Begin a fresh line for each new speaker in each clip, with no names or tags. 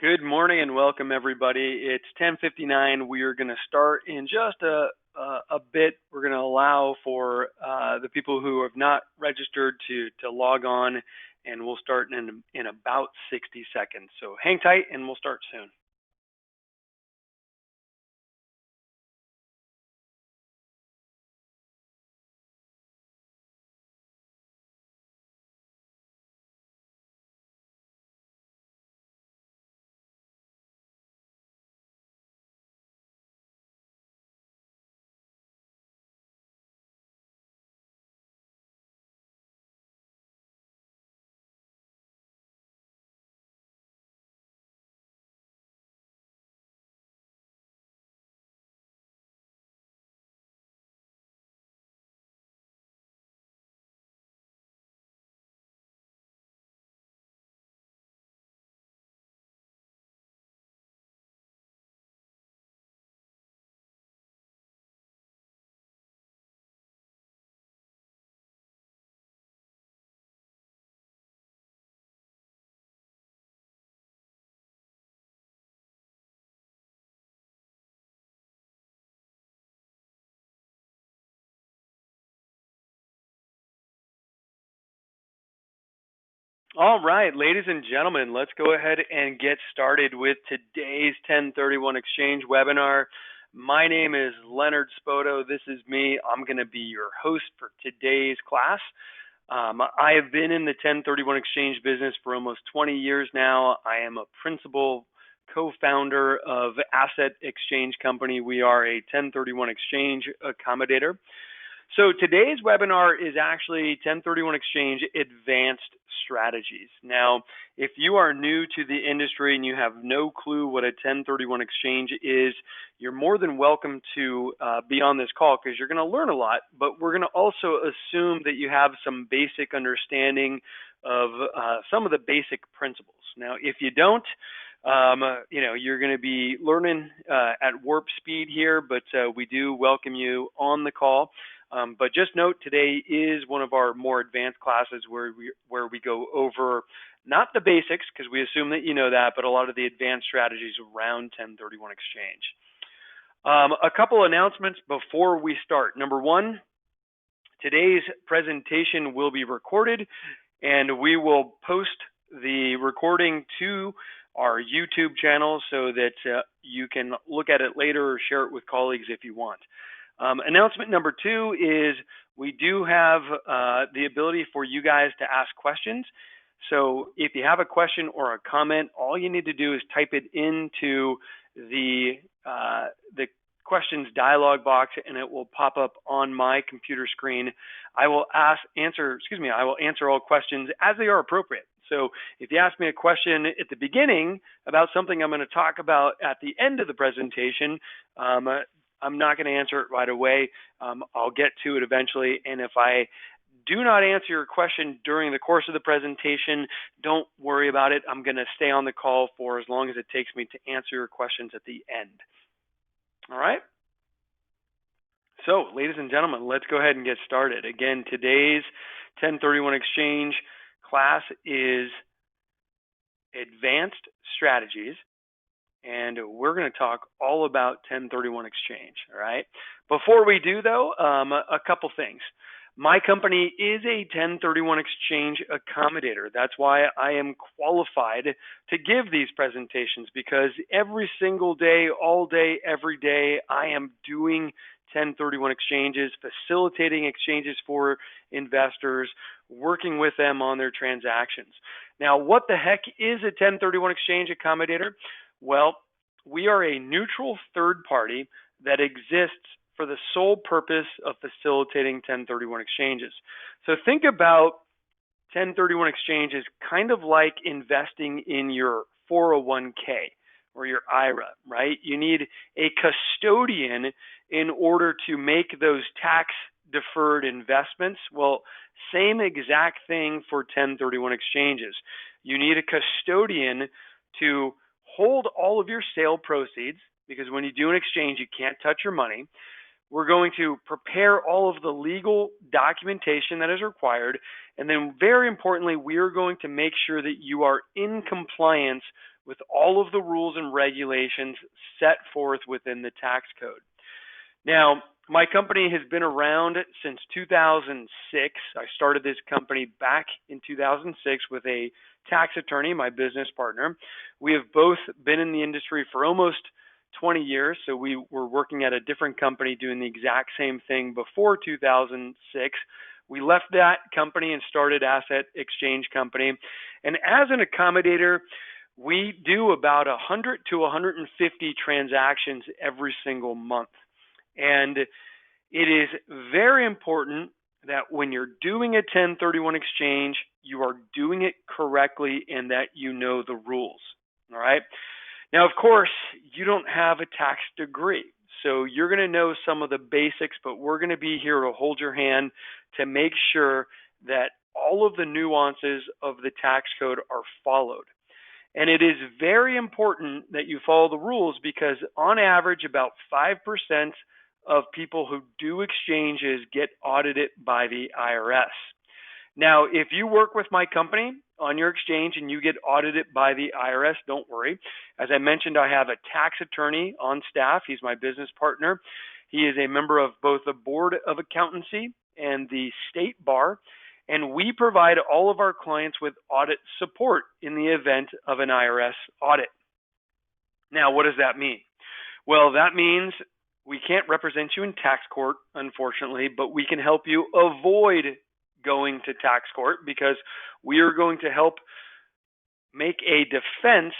Good morning and welcome everybody. It's 10:59. We are going to start in just a bit. We're going to allow for the people who have not registered to log on, and we'll start in about 60 seconds. So hang tight and we'll start soon. All right, ladies and gentlemen, let's go ahead and get started with today's 1031 Exchange webinar. My name is Leonard Spoto. This is me. I'm going to be your host for today's class. I have been in the 1031 Exchange business for almost 20 years now. I am a principal co-founder of Asset Exchange Company. We are a 1031 Exchange accommodator. So today's webinar is actually 1031 Exchange Advanced Strategies. Now, if you are new to the industry and you have no clue what a 1031 Exchange is, you're more than welcome to be on this call because you're going to learn a lot, but we're going to also assume that you have some basic understanding of some of the basic principles. Now, if you don't, you're going to be learning at warp speed here, but we do welcome you on the call. But just note, today is one of our more advanced classes where we go over not the basics, because we assume that you know that, but a lot of the advanced strategies around 1031 Exchange. A couple announcements before we start. Number one, today's presentation will be recorded, and we will post the recording to our YouTube channel so that you can look at it later or share it with colleagues if you want. Announcement number two is we do have the ability for you guys to ask questions. So if you have a question or a comment, all you need to do is type it into the questions dialog box, and it will pop up on my computer screen. I will answer all questions as they are appropriate. So if you ask me a question at the beginning about something I'm going to talk about at the end of the presentation, I'm not going to answer it right away. I'll get to it eventually. And if I do not answer your question during the course of the presentation, don't worry about it. I'm going to stay on the call for as long as it takes me to answer your questions at the end. All right? So, ladies and gentlemen, let's go ahead and get started. Again, today's 1031 Exchange class is Advanced Strategies. And we're going to talk all about 1031 Exchange, all right? Before we do, though, a couple things. My company is a 1031 Exchange accommodator. That's why I am qualified to give these presentations, because every single day, all day, every day, I am doing 1031 exchanges, facilitating exchanges for investors, working with them on their transactions. Now, what the heck is a 1031 Exchange accommodator? Well, we are a neutral third party that exists for the sole purpose of facilitating 1031 exchanges. So think about 1031 exchanges kind of like investing in your 401k or your IRA, right? You need a custodian in order to make those tax deferred investments. Well, same exact thing for 1031 exchanges. You need a custodian to hold all of your sale proceeds, because when you do an exchange, you can't touch your money. We're going to prepare all of the legal documentation that is required. And then very importantly, we are going to make sure that you are in compliance with all of the rules and regulations set forth within the tax code. Now, my company has been around since 2006. I started this company back in 2006 with a tax attorney, my business partner. We have both been in the industry for almost 20 years, so we were working at a different company doing the exact same thing before 2006. We left that company and started Asset Exchange Company. And as an accommodator, we do about 100 to 150 transactions every single month. And it is very important that when you're doing a 1031 exchange, you are doing it correctly and that you know the rules. All right. Now, of course, you don't have a tax degree, so you're going to know some of the basics, but we're going to be here to hold your hand to make sure that all of the nuances of the tax code are followed. And it is very important that you follow the rules because on average, about 5% of people who do exchanges get audited by the IRS. Now, if you work with my company on your exchange and you get audited by the IRS, don't worry. As I mentioned, I have a tax attorney on staff. He's my business partner. He is a member of both the Board of Accountancy and the State Bar, and we provide all of our clients with audit support in the event of an IRS audit. Now, what does that mean? Well, that means we can't represent you in tax court, unfortunately, but we can help you avoid going to tax court because we are going to help make a defense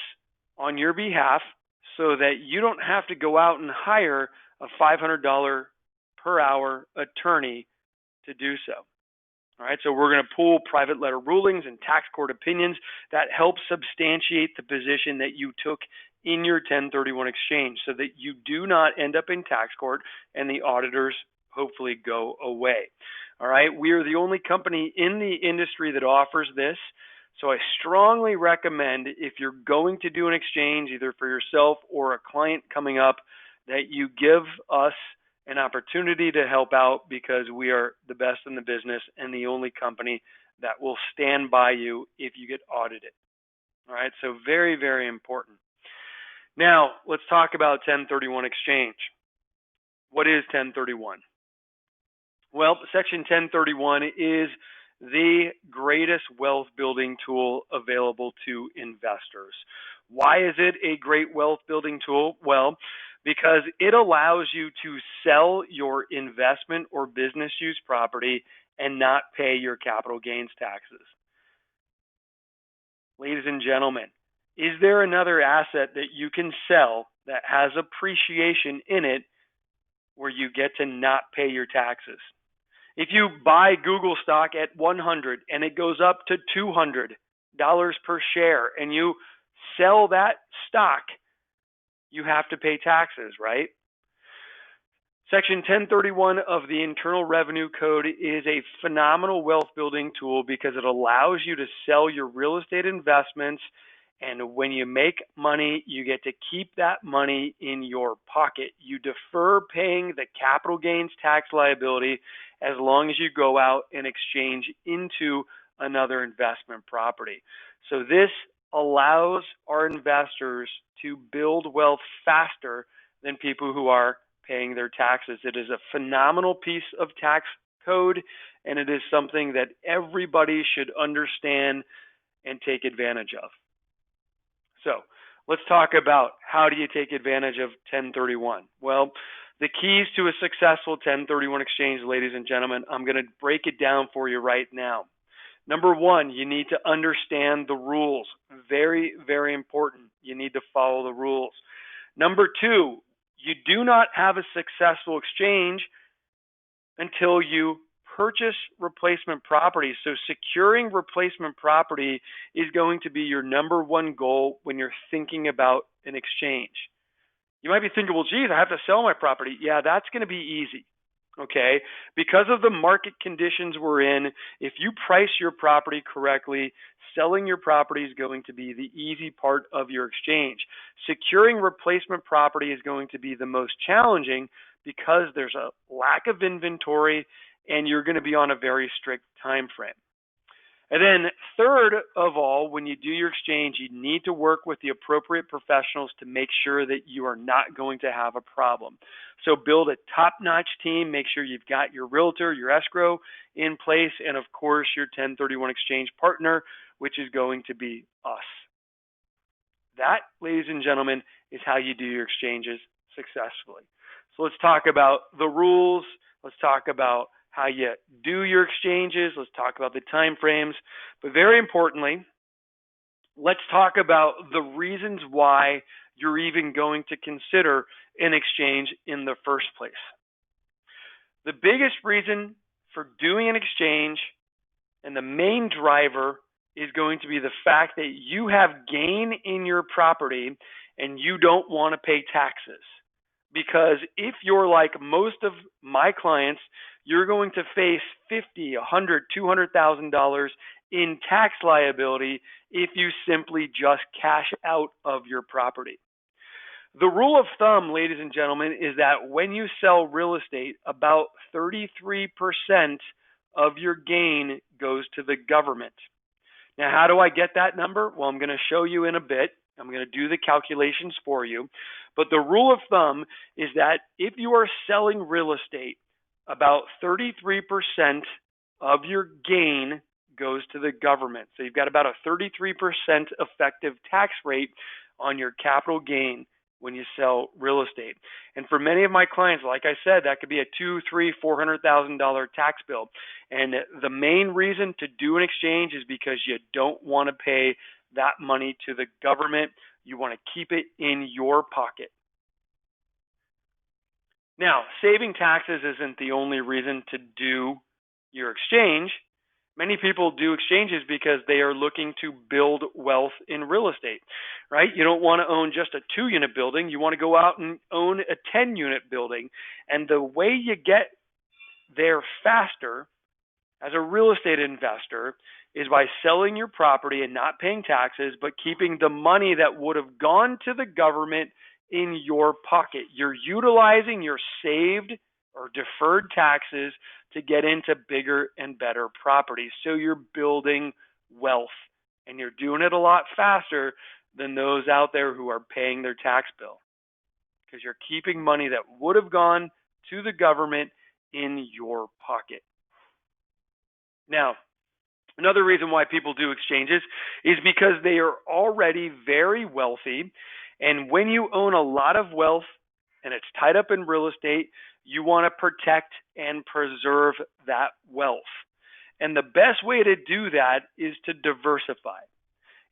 on your behalf so that you don't have to go out and hire a $500 per hour attorney to do so. All right, so we're going to pull private letter rulings and tax court opinions that help substantiate the position that you took in your 1031 exchange so that you do not end up in tax court and the auditors hopefully go away. All right, we are the only company in the industry that offers this. So I strongly recommend if you're going to do an exchange, either for yourself or a client coming up, that you give us an opportunity to help out because we are the best in the business and the only company that will stand by you if you get audited. All right, so very, very important. Now, let's talk about 1031 exchange. What is 1031? Well, Section 1031 is the greatest wealth building tool available to investors. Why is it a great wealth building tool? Well, because it allows you to sell your investment or business use property and not pay your capital gains taxes. Ladies and gentlemen, is there another asset that you can sell that has appreciation in it where you get to not pay your taxes? If you buy Google stock at 100 and it goes up to $200 per share and you sell that stock, you have to pay taxes, right? Section 1031 of the Internal Revenue Code is a phenomenal wealth building tool because it allows you to sell your real estate investments, and when you make money, you get to keep that money in your pocket. You defer paying the capital gains tax liability as long as you go out and exchange into another investment property. So this allows our investors to build wealth faster than people who are paying their taxes. It is a phenomenal piece of tax code, and it is something that everybody should understand and take advantage of. So let's talk about how do you take advantage of 1031. Well, the keys to a successful 1031 exchange, ladies and gentlemen, I'm going to break it down for you right now. Number one, you need to understand the rules. Very, very important. You need to follow the rules. Number two, you do not have a successful exchange until you purchase replacement property. So securing replacement property is going to be your number one goal when you're thinking about an exchange. You might be thinking, well, geez, I have to sell my property. Yeah, that's going to be easy. Okay, because of the market conditions we're in, if you price your property correctly, selling your property is going to be the easy part of your exchange. Securing replacement property is going to be the most challenging because there's a lack of inventory and you're going to be on a very strict time frame. And then third of all, when you do your exchange, you need to work with the appropriate professionals to make sure that you are not going to have a problem. So build a top-notch team. Make sure you've got your realtor, your escrow in place, and of course your 1031 exchange partner, which is going to be us. That, ladies and gentlemen, is how you do your exchanges successfully. So let's talk about the rules. Let's talk about how you do your exchanges. Let's talk about the time frames. But very importantly, let's talk about the reasons why you're even going to consider an exchange in the first place. The biggest reason for doing an exchange and the main driver is going to be the fact that you have gain in your property and you don't want to pay taxes. Because if you're like most of my clients, you're going to face $50,000, $100,000, $200,000 in tax liability if you simply just cash out of your property. The rule of thumb, ladies and gentlemen, is that when you sell real estate, about 33% of your gain goes to the government. Now, how do I get that number? Well, I'm going to show you in a bit. I'm going to do the calculations for you. But the rule of thumb is that if you are selling real estate, about 33% of your gain goes to the government. So you've got about a 33% effective tax rate on your capital gain when you sell real estate. And for many of my clients, like I said, that could be a $200,000, $300,000, $400,000 tax bill. And the main reason to do an exchange is because you don't want to pay that money to the government. You want to keep it in your pocket. Now, saving taxes isn't the only reason to do your exchange. Many people do exchanges because they are looking to build wealth in real estate, right? You don't want to own just a 2-unit building. You want to go out and own a 10-unit building. And the way you get there faster as a real estate investor is by selling your property and not paying taxes, but keeping the money that would have gone to the government in your pocket. You're utilizing your saved or deferred taxes to get into bigger and better properties. So you're building wealth, and you're doing it a lot faster than those out there who are paying their tax bill, because you're keeping money that would have gone to the government in your pocket. Now, another reason why people do exchanges is because they are already very wealthy. And when you own a lot of wealth and it's tied up in real estate, you want to protect and preserve that wealth. And the best way to do that is to diversify.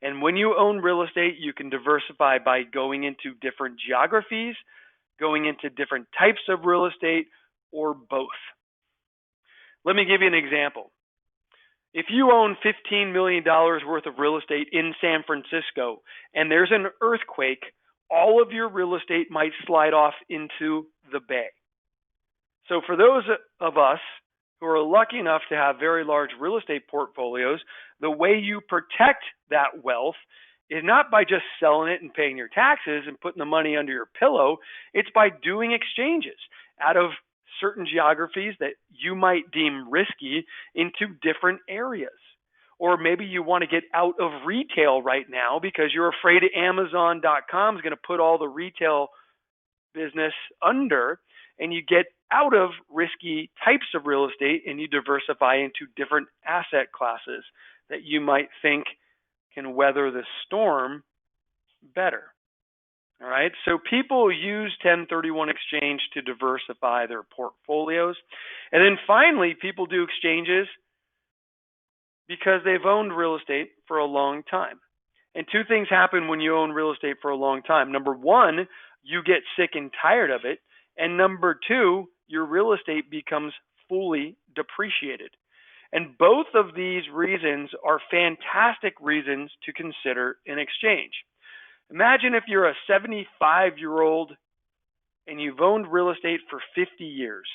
And when you own real estate, you can diversify by going into different geographies, going into different types of real estate, or both. Let me give you an example. If you own $15 million worth of real estate in San Francisco and there's an earthquake, all of your real estate might slide off into the bay. So for those of us who are lucky enough to have very large real estate portfolios, the way you protect that wealth is not by just selling it and paying your taxes and putting the money under your pillow. It's by doing exchanges out of certain geographies that you might deem risky into different areas. Or maybe you want to get out of retail right now because you're afraid Amazon.com is going to put all the retail business under, and you get out of risky types of real estate and you diversify into different asset classes that you might think can weather the storm better. All right, so people use 1031 exchange to diversify their portfolios. And then finally, people do exchanges because they've owned real estate for a long time. And two things happen when you own real estate for a long time. Number one, you get sick and tired of it. And number two, your real estate becomes fully depreciated. And both of these reasons are fantastic reasons to consider an exchange. Imagine if you're a 75-year-old and you've owned real estate for 50 years.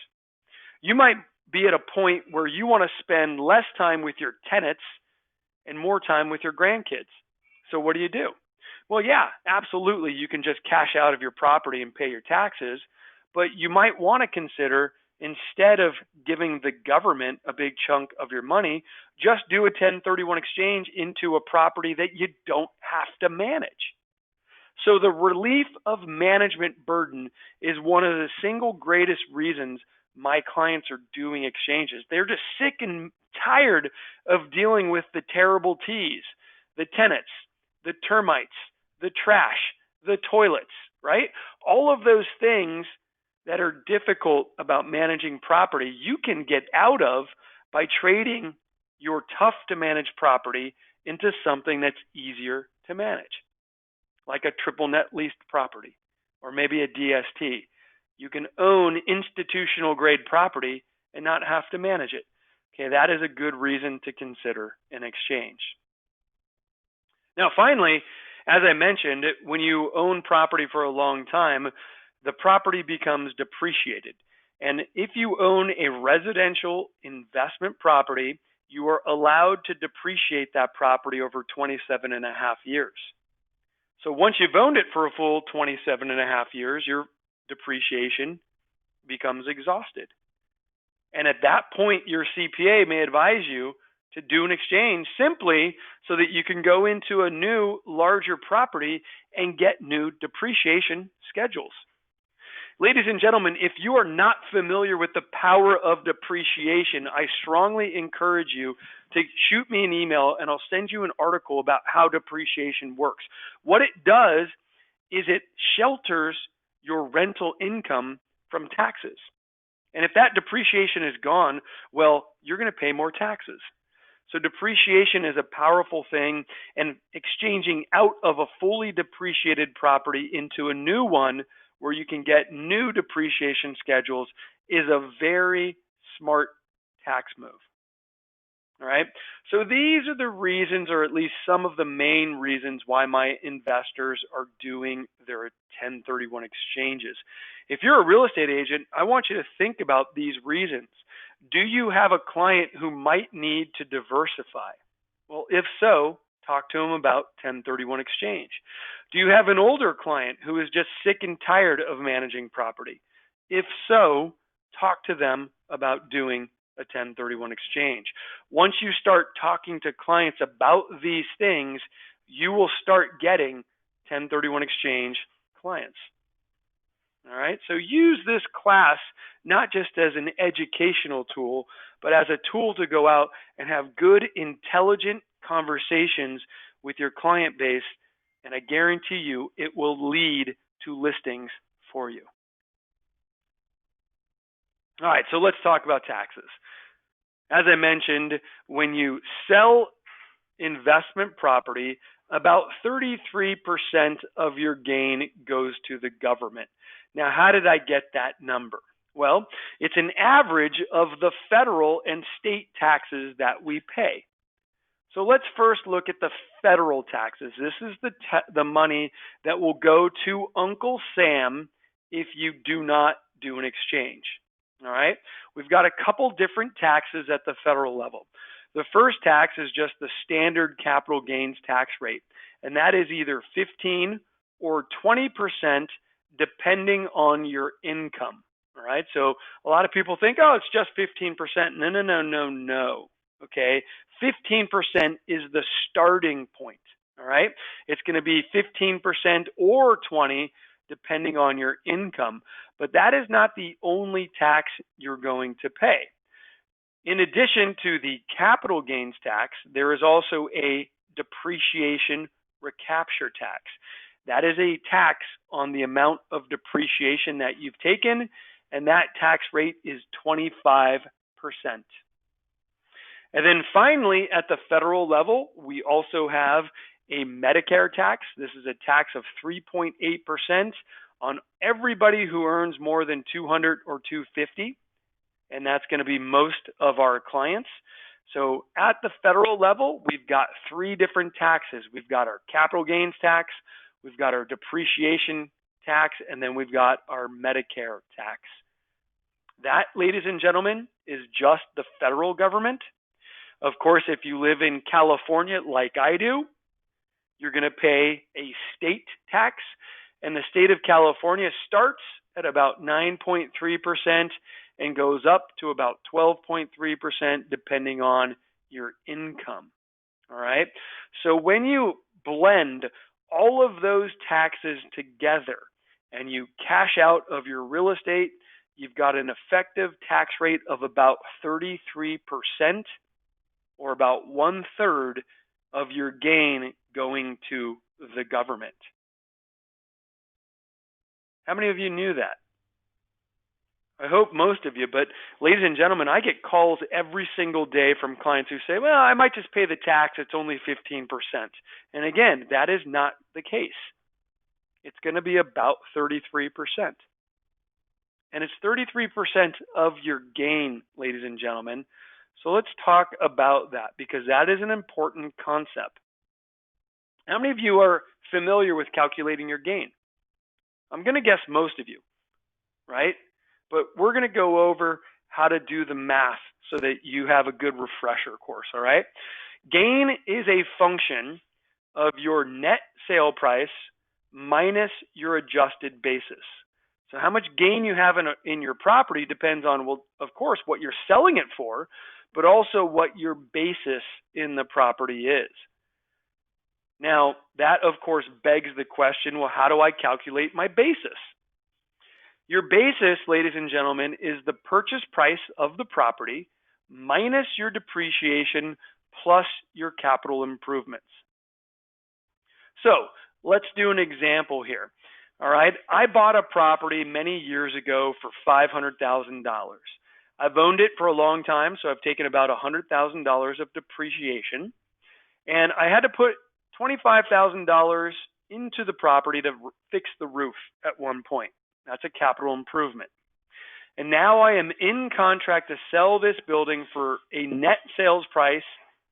You might be at a point where you want to spend less time with your tenants and more time with your grandkids. So what do? Well, yeah, absolutely. You can just cash out of your property and pay your taxes, but you might want to consider instead of giving the government a big chunk of your money, just do a 1031 exchange into a property that you don't have to manage. So the relief of management burden is one of the single greatest reasons my clients are doing exchanges. They're just sick and tired of dealing with the terrible T's, the tenants, the termites, the trash, the toilets, right? All of those things that are difficult about managing property, you can get out of by trading your tough to manage property into something that's easier to manage, like a triple net leased property or maybe a DST. You can own institutional grade property and not have to manage it. Okay, that is a good reason to consider an exchange. Now, finally, as I mentioned, when you own property for a long time, the property becomes depreciated. And if you own a residential investment property, you are allowed to depreciate that property over 27 and a half years. So once you've owned it for a full 27 and a half years, your depreciation becomes exhausted. And at that point, your CPA may advise you to do an exchange simply so that you can go into a new, larger property and get new depreciation schedules. Ladies and gentlemen, if you are not familiar with the power of depreciation, I strongly encourage you to shoot me an email and I'll send you an article about how depreciation works. What it does is it shelters your rental income from taxes. And if that depreciation is gone, well, you're going to pay more taxes. So depreciation is a powerful thing, and exchanging out of a fully depreciated property into a new one where you can get new depreciation schedules is a very smart tax move. All right. So these are the reasons, or at least some of the main reasons, why my investors are doing their 1031 exchanges. If you're a real estate agent, I want you to think about these reasons. Do you have a client who might need to diversify? Well, if so, talk to them about 1031 exchange. Do you have an older client who is just sick and tired of managing property? If so, talk to them about doing a 1031 exchange. Once you start talking to clients about these things, you will start getting 1031 exchange clients. All right, so use this class not just as an educational tool, but as a tool to go out and have good, intelligent conversations with your client base, and I guarantee you it will lead to listings for you. All right, so let's talk about taxes. As I mentioned, when you sell investment property, about 33% of your gain goes to the government. Now, how did I get that number? Well, it's an average of the federal and state taxes that we pay. So let's first look at the federal taxes. This is the money that will go to Uncle Sam if you do not do an exchange. All right, we've got a couple different taxes at the federal level. The first tax is just the standard capital gains tax rate, and that is either 15 or 20% depending on your income. All right, so a lot of people think, oh, it's just 15%. No. Okay, 15% is the starting point. All right, it's going to be 15% or 20% depending on your income. But that is not the only tax you're going to pay. In addition to the capital gains tax, there is also a depreciation recapture tax. That is a tax on the amount of depreciation that you've taken, and that tax rate is 25%. And then finally, at the federal level, we also have a Medicare tax. This is a tax of 3.8% on everybody who earns more than 200 or 250, and that's going to be most of our clients. So at the federal level, we've got three different taxes. We've got our capital gains tax, we've got our depreciation tax, and then we've got our Medicare tax. That, ladies and gentlemen, is just the federal government. Of course, if you live in California like I do, you're going to pay a state tax, and the state of California starts at about 9.3%, and goes up to about 12.3% depending on your income. All right. So when you blend all of those taxes together and you cash out of your real estate, you've got an effective tax rate of about 33%, or about 1/3 of your gain going to the government. How many of you knew that? I hope most of you, but ladies and gentlemen, I get calls every single day from clients who say, well, I might just pay the tax, it's only 15%. And again, that is not the case. It's going to be about 33%. And it's 33% of your gain, ladies and gentlemen. So let's talk about that, because that is an important concept. How many of you are familiar with calculating your gain? I'm going to guess most of you, right? But we're going to go over how to do the math so that you have a good refresher course, all right? Gain is a function of your net sale price minus your adjusted basis. So how much gain you have in your property depends on, well, of course, what you're selling it for, but also what your basis in the property is. Now, that, of course, begs the question, well, how do I calculate my basis? Your basis, ladies and gentlemen, is the purchase price of the property minus your depreciation plus your capital improvements. So let's do an example here. All right, I bought a property many years ago for $500,000. I've owned it for a long time, so I've taken about $100,000 of depreciation, and I had to put $25,000 into the property to fix the roof at one point. That's a capital improvement. And now I am in contract to sell this building for a net sales price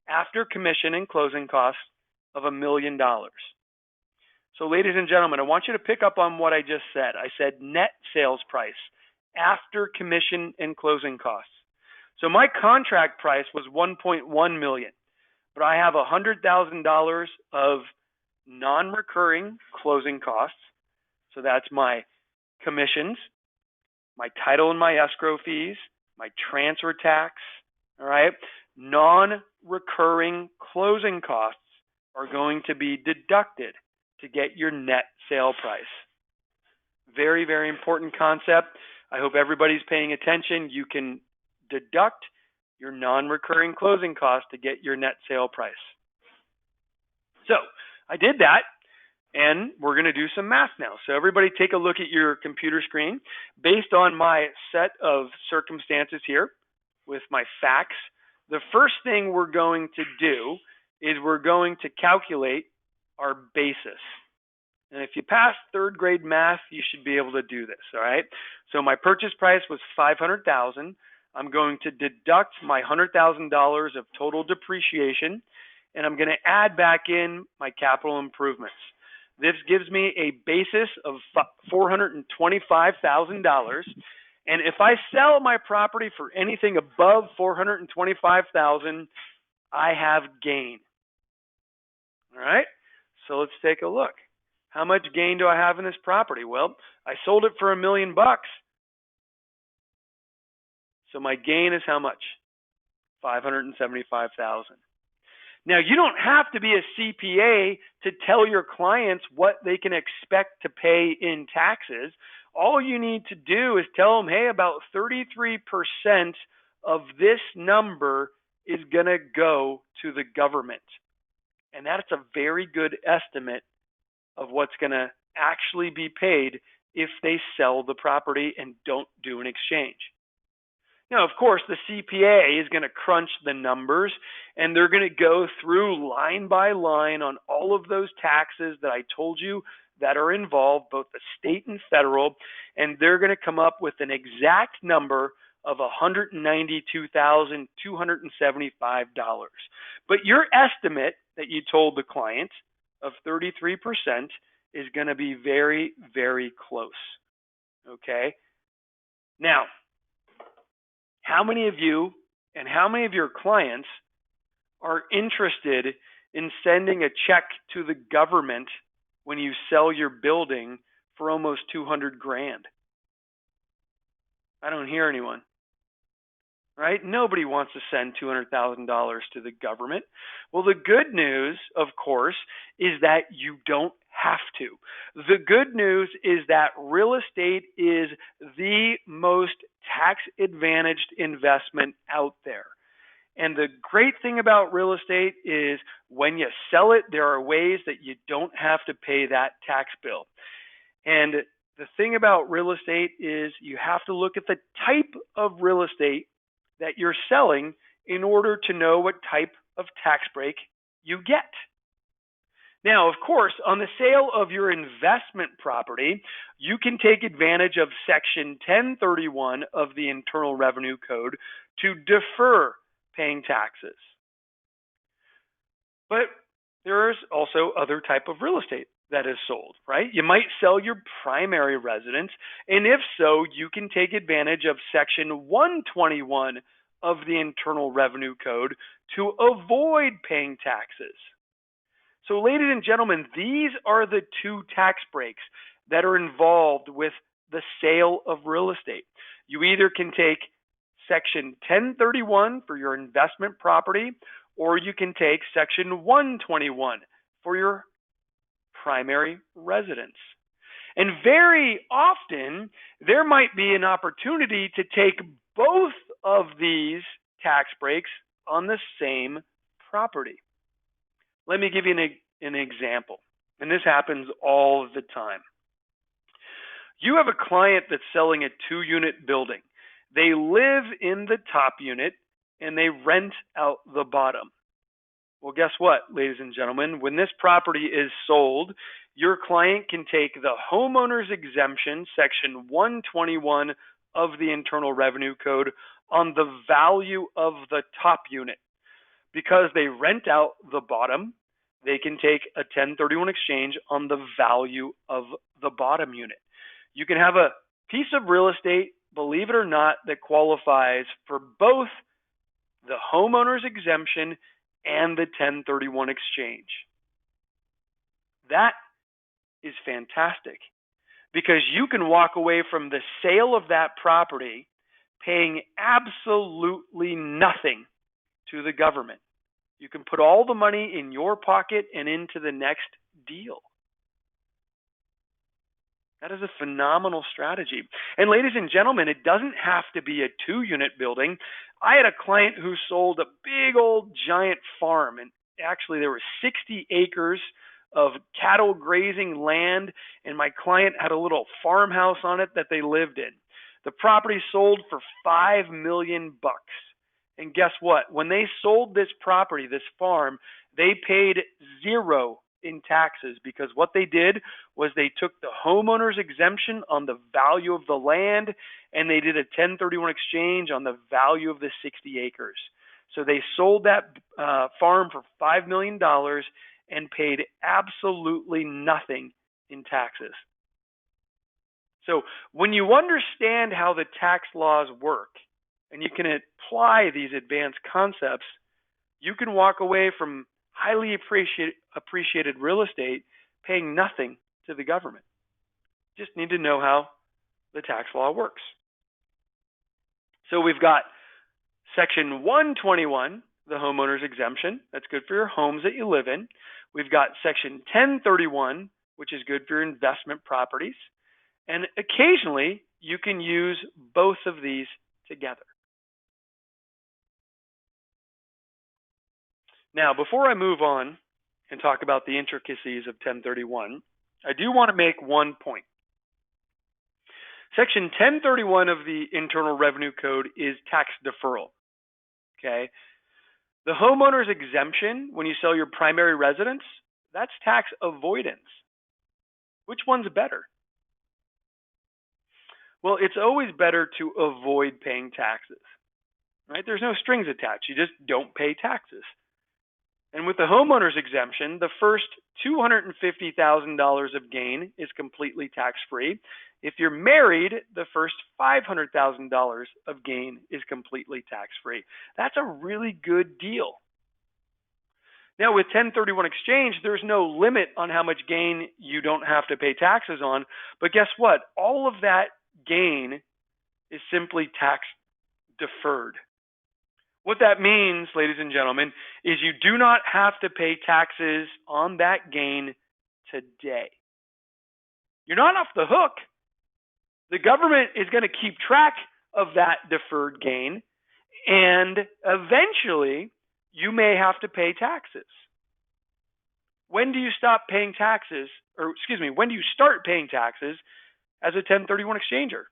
after commission and closing costs of $1 million. So ladies and gentlemen, I want you to pick up on what I just said. I said net sales price after commission and closing costs. So my contract price was $1.1 million, but I have $100,000 of non-recurring closing costs. So that's my commissions, my title and my escrow fees, my transfer tax, all right? Non-recurring closing costs are going to be deducted to get your net sale price. Very, very important concept. I hope everybody's paying attention. You can deduct your non-recurring closing costs to get your net sale price. So I did that. And we're going to do some math now. So everybody take a look at your computer screen. Based on my set of circumstances here with my facts, the first thing we're going to do is we're going to calculate our basis. And if you pass third grade math, you should be able to do this, all right? So my purchase price was $500,000. I'm going to deduct my $100,000 of total depreciation, and I'm going to add back in my capital improvements. This gives me a basis of $425,000. And if I sell my property for anything above $425,000, I have gain. All right? So let's take a look. How much gain do I have in this property? Well, I sold it for $1 million. So my gain is how much? $575,000. Now, you don't have to be a CPA to tell your clients what they can expect to pay in taxes. All you need to do is tell them, hey, about 33% of this number is going to go to the government. And that's a very good estimate of what's going to actually be paid if they sell the property and don't do an exchange. Now, of course, the CPA is going to crunch the numbers, and they're going to go through line by line on all of those taxes that I told you that are involved, both the state and federal, and they're going to come up with an exact number of $192,275. But your estimate that you told the client of 33% is going to be very, very close. Okay? Now, how many of you and how many of your clients are interested in sending a check to the government when you sell your building for almost $200,000? I don't hear anyone. right? Nobody wants to send $200,000 to the government. Well, the good news, of course, is that you don't have to. The good news is that real estate is the most tax advantaged investment out there. And the great thing about real estate is when you sell it, there are ways that you don't have to pay that tax bill. And the thing about real estate is you have to look at the type of real estate that you're selling in order to know what type of tax break you get. Now, of course, on the sale of your investment property, you can take advantage of Section 1031 of the Internal Revenue Code to defer paying taxes. But there's also other type of real estate that is sold, right? You might sell your primary residence, and if so, you can take advantage of Section 121 of the Internal Revenue Code to avoid paying taxes. So, ladies and gentlemen, these are the two tax breaks that are involved with the sale of real estate. You either can take Section 1031 for your investment property, or you can take Section 121 for your primary residence. And very often, there might be an opportunity to take both of these tax breaks on the same property. Let me give you an example, and this happens all the time. You have a client that's selling a 2-unit building. They live in the top unit, and they rent out the bottom. Well, guess what, ladies and gentlemen? When this property is sold, your client can take the homeowner's exemption, Section 121 of the Internal Revenue Code, on the value of the top unit. Because they rent out the bottom, they can take a 1031 exchange on the value of the bottom unit. You can have a piece of real estate, believe it or not, that qualifies for both the homeowner's exemption and the 1031 exchange. That is fantastic because you can walk away from the sale of that property paying absolutely nothing to the government. You can put all the money in your pocket and into the next deal. That is a phenomenal strategy. And ladies and gentlemen, it doesn't have to be a 2-unit building. I had a client who sold a big old giant farm, and actually there were 60 acres of cattle grazing land, and my client had a little farmhouse on it that they lived in. The property sold for $5 million. And guess what? When they sold this property, this farm, they paid zero in taxes because what they did was they took the homeowner's exemption on the value of the land and they did a 1031 exchange on the value of the 60 acres. So they sold that farm for $5 million and paid absolutely nothing in taxes. So when you understand how the tax laws work and you can apply these advanced concepts, you can walk away from highly appreciated real estate paying nothing to the government. Just need to know how the tax law works. So we've got Section 121, the homeowner's exemption. That's good for your homes that you live in. We've got Section 1031, which is good for your investment properties. And occasionally, you can use both of these together. Now, before I move on and talk about the intricacies of 1031, I do want to make one point. Section 1031 of the Internal Revenue Code is tax deferral. Okay? The homeowner's exemption, when you sell your primary residence, that's tax avoidance. Which one's better? Well, it's always better to avoid paying taxes, right? There's no strings attached. You just don't pay taxes. And with the homeowner's exemption, the first $250,000 of gain is completely tax-free. If you're married, the first $500,000 of gain is completely tax-free. That's a really good deal. Now, with 1031 exchange, there's no limit on how much gain you don't have to pay taxes on. But guess what? All of that gain is simply tax deferred. What that means, ladies and gentlemen, is you do not have to pay taxes on that gain today. You're not off the hook. The government is going to keep track of that deferred gain, and eventually you may have to pay taxes. When do you stop paying taxes, or excuse me, when do you start paying taxes as a 1031 exchanger?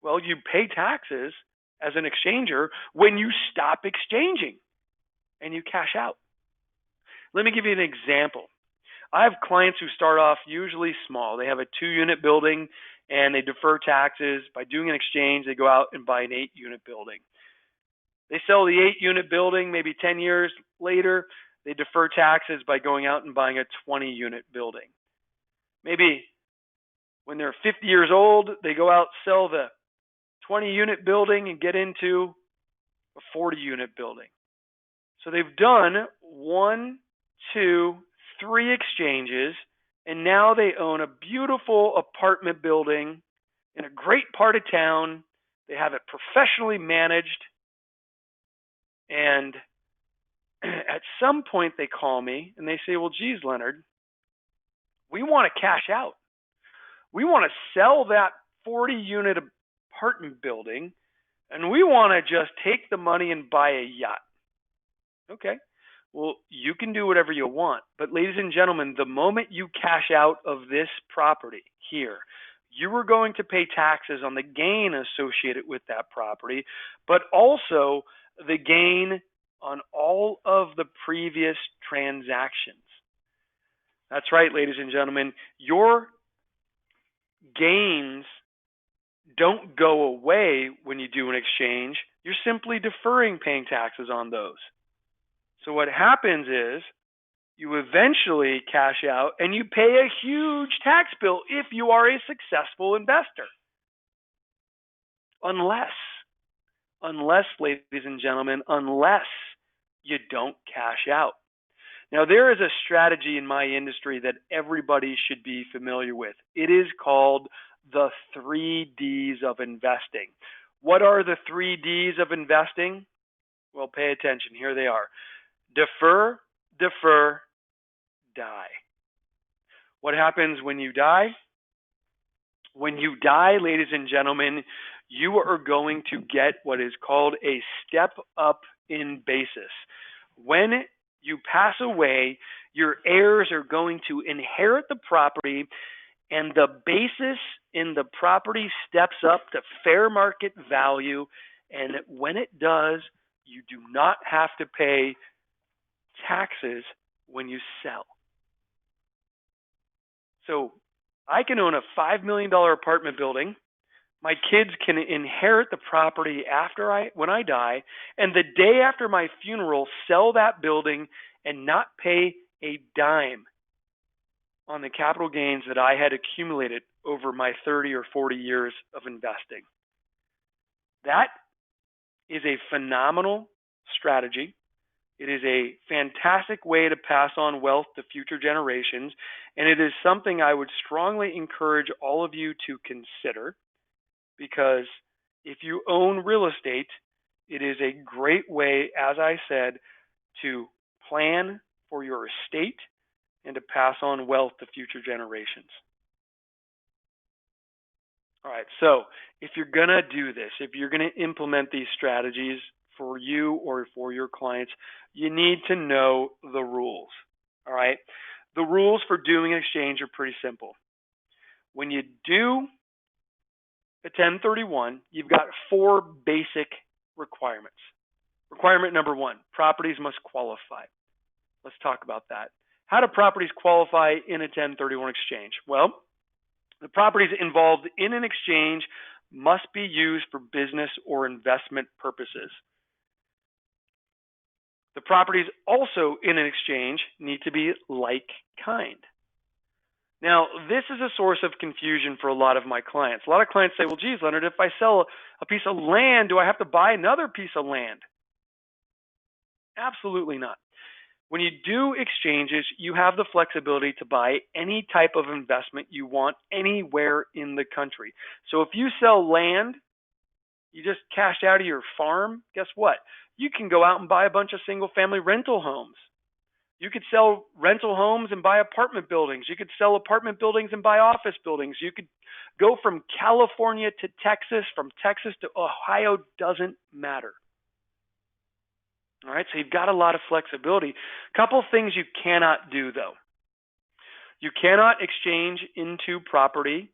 Well, you pay taxes as an exchanger when you stop exchanging and you cash out. Let me give you an example. I have clients who start off usually small. They have a 2-unit building and they defer taxes. By doing an exchange, they go out and buy an 8-unit building. They sell the 8-unit building, maybe 10 years later, they defer taxes by going out and buying a 20-unit building. Maybe when they're 50 years old, they go out, sell the 20-unit building and get into a 40-unit building. So they've done 1, 2, 3 exchanges, and now they own a beautiful apartment building in a great part of town. They have it professionally managed, and at some point they call me and they say, well, geez, Leonard, we want to cash out. We want to sell that 40-unit apartment building, and we want to just take the money and buy a yacht. Okay, well, you can do whatever you want. But ladies and gentlemen, the moment you cash out of this property here, you are going to pay taxes on the gain associated with that property, but also the gain on all of the previous transactions. That's right, ladies and gentlemen. Your gains don't go away when you do an exchange. You're simply deferring paying taxes on those. So what happens is you eventually cash out and you pay a huge tax bill if you are a successful investor. Unless, ladies and gentlemen, unless you don't cash out. Now, there is a strategy in my industry that everybody should be familiar with. It is called the 3 Ds of investing. What are the 3 Ds of investing? Well, pay attention. Here they are. Defer, defer, die. What happens when you die? When you die, ladies and gentlemen, you are going to get what is called a step up in basis. When you pass away, your heirs are going to inherit the property, and the basis in the property steps up to fair market value, and when it does, you do not have to pay taxes when you sell. So I can own a $5 million apartment building. My kids can inherit the property when I die, and the day after my funeral, sell that building and not pay a dime on the capital gains that I had accumulated over my 30 or 40 years of investing. That is a phenomenal strategy. It is a fantastic way to pass on wealth to future generations, and it is something I would strongly encourage all of you to consider, because if you own real estate, it is a great way, as I said, to plan for your estate and to pass on wealth to future generations. All right, so if you're going to do this, if you're going to implement these strategies for you or for your clients, you need to know the rules. All right, the rules for doing an exchange are pretty simple. When you do a 1031, you've got 4 basic requirements. Requirement number 1, properties must qualify. Let's talk about that. How do properties qualify in a 1031 exchange? Well, the properties involved in an exchange must be used for business or investment purposes. The properties also in an exchange need to be like kind. Now, this is a source of confusion for a lot of my clients. A lot of clients say, well, geez, Leonard, if I sell a piece of land, do I have to buy another piece of land? Absolutely not. When you do exchanges, you have the flexibility to buy any type of investment you want anywhere in the country. So if you sell land, You just cashed out of your farm. Guess what? You can go out and buy a bunch of single family rental homes. You could sell rental homes and buy apartment buildings. You could sell apartment buildings and buy office buildings. You could go from California to Texas, from Texas to Ohio, doesn't matter. All right, so you've got a lot of flexibility. Couple things you cannot do, though. You cannot exchange into property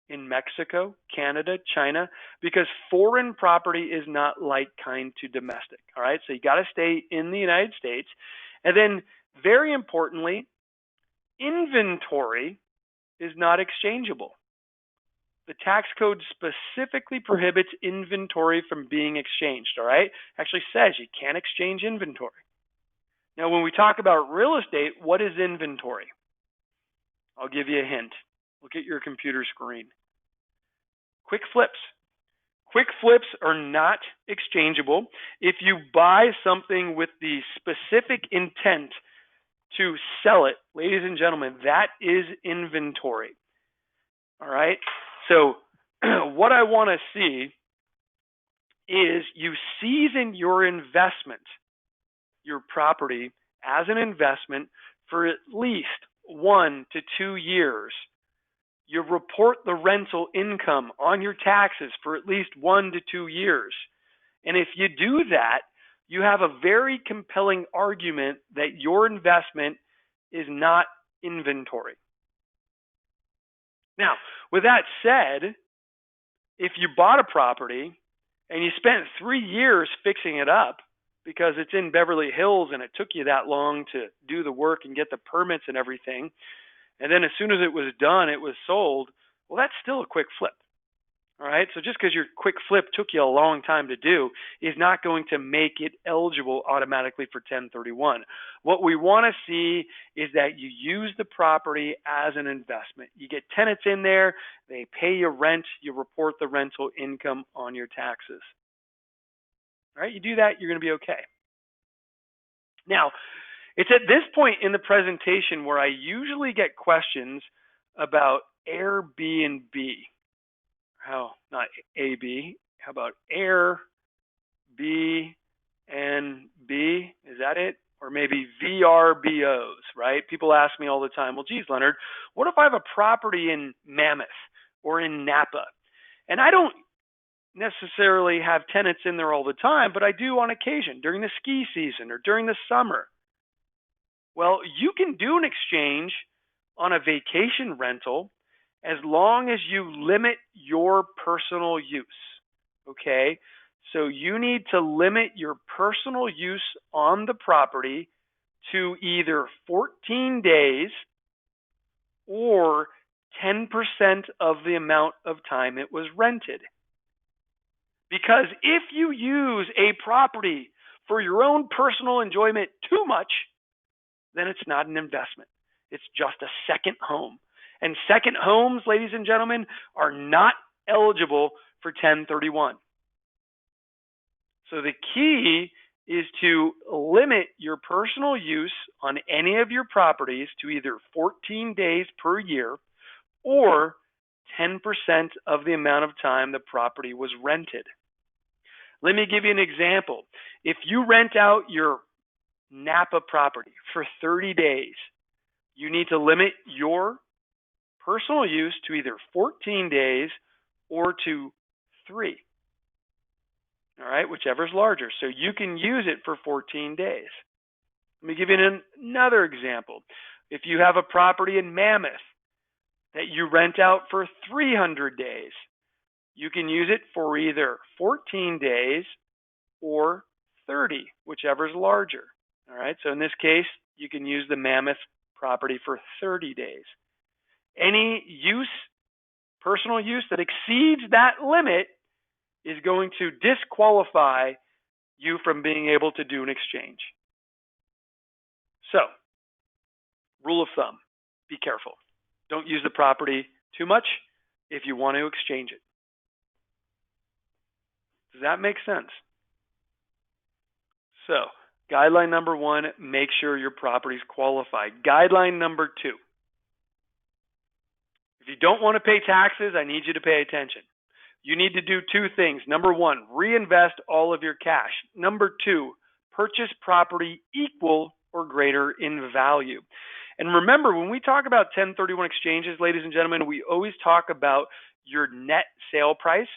in Mexico, Canada, China, because foreign property is not like kind to domestic. All right, so you got to stay in the United States. And then, very importantly, inventory is not exchangeable. The tax code specifically prohibits inventory from being exchanged, all right? Actually says you can't exchange inventory. Now, when we talk about real estate, what is inventory? I'll give you a hint. Look at your computer screen. Quick flips. Quick flips are not exchangeable. If you buy something with the specific intent to sell it, ladies and gentlemen, that is inventory. All right? So what I want to see is you season your investment, your property, as an investment for at least 1 to 2 years. You report the rental income on your taxes for at least 1 to 2 years. And if you do that, you have a very compelling argument that your investment is not inventory. Now, with that said, if you bought a property and you spent 3 years fixing it up because it's in Beverly Hills and it took you that long to do the work and get the permits and everything, and then as soon as it was done, it was sold, well, that's still a quick flip. All right, so just because your quick flip took you a long time to do is not going to make it eligible automatically for 1031. What we want to see is that you use the property as an investment. You get tenants in there, they pay you rent, you report the rental income on your taxes. All right, you do that, you're going to be okay. Now, it's at this point in the presentation where I usually get questions about Airbnb. How, not AB, how about Air, B, and B? Is that it? Or maybe VRBOs, right? People ask me all the time, well, geez, Leonard, what if I have a property in Mammoth or in Napa? And I don't necessarily have tenants in there all the time, but I do on occasion during the ski season or during the summer. Well, you can do an exchange on a vacation rental as long as you limit your personal use, okay? So you need to limit your personal use on the property to either 14 days or 10% of the amount of time it was rented. Because if you use a property for your own personal enjoyment too much, then it's not an investment. It's just a second home. And second homes, ladies and gentlemen, are not eligible for 1031. So the key is to limit your personal use on any of your properties to either 14 days per year or 10% of the amount of time the property was rented. Let me give you an example. If you rent out your Napa property for 30 days, you need to limit your personal use to either 14 days or to 3. All right, whichever is larger. So you can use it for 14 days. Let me give you another example. If you have a property in Mammoth that you rent out for 300 days, you can use it for either 14 days or 30, whichever is larger. All right, so in this case, you can use the Mammoth property for 30 days. Any use, personal use that exceeds that limit is going to disqualify you from being able to do an exchange. So, rule of thumb, be careful. Don't use the property too much if you want to exchange it. Does that make sense? So, guideline number 1, make sure your property is qualified. Guideline number 2, if you don't want to pay taxes, I need you to pay attention. you need to do two things. Number one, reinvest all of your cash. Number two, purchase property equal or greater in value. And remember, when we talk about 1031 exchanges, ladies and gentlemen, we always talk about your net sale price.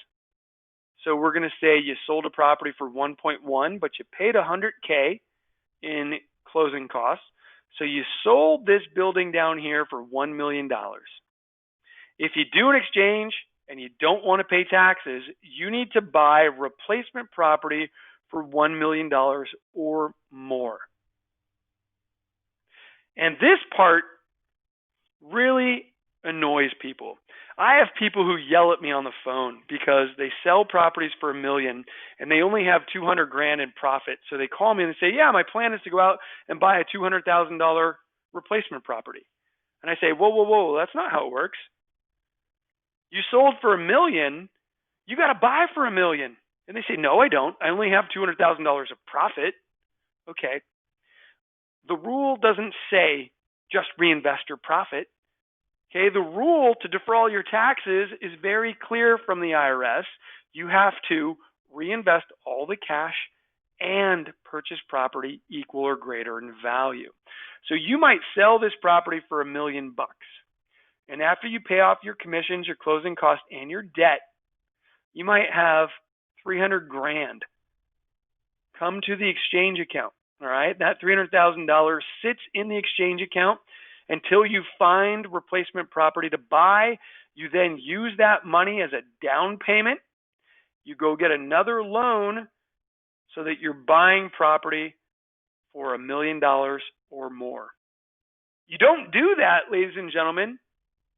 So we're going to say you sold a property for 1.1, but you paid $100K in closing costs. So you sold this building down here for $1 million. If you do an exchange and you don't want to pay taxes, you need to buy replacement property for $1 million or more. And this part really annoys people. I have people who yell at me on the phone because they sell properties for $1 million and they only have $200,000 in profit. So they call me and say, yeah, my plan is to go out and buy a $200,000 replacement property. And I say, whoa, that's not how it works. You sold for $1 million, you got to buy for $1 million. And they say, no, I don't. I only have $200,000 of profit. Okay. The rule doesn't say just reinvest your profit. Okay, the rule to defer all your taxes is very clear from the IRS. You have to reinvest all the cash and purchase property equal or greater in value. So you might sell this property for $1 million. And after you pay off your commissions, your closing costs, and your debt, you might have $300,000 come to the exchange account. All right, that $300,000 sits in the exchange account until you find replacement property to buy. You then use that money as a down payment. You go get another loan so that you're buying property for $1 million or more. You don't do that, ladies and gentlemen,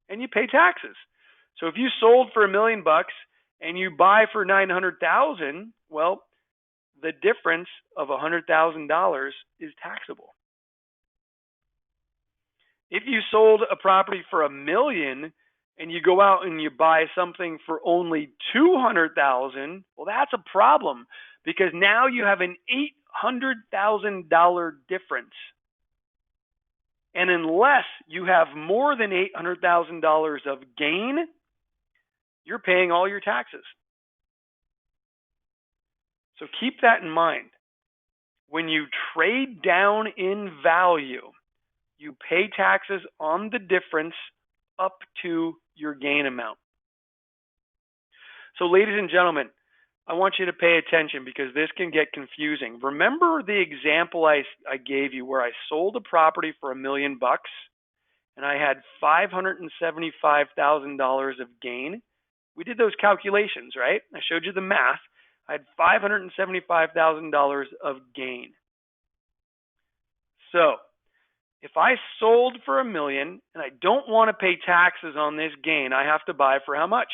and you pay taxes. So if you sold for $1 million and you buy for $900,000, well, the difference of $100,000 is taxable. If you sold a property for $1 million and you go out and you buy something for only $200,000, well, that's a problem because now you have an $800,000 difference. And unless you have more than $800,000 of gain, you're paying all your taxes. So keep that in mind. When you trade down in value, you pay taxes on the difference up to your gain amount. So ladies and gentlemen, I want you to pay attention because this can get confusing. Remember the example I gave you where I sold a property for $1 million and I had $575,000 of gain? We did those calculations, right? I showed you the math. I had $575,000 of gain. So if I sold for $1 million and I don't want to pay taxes on this gain, I have to buy for how much?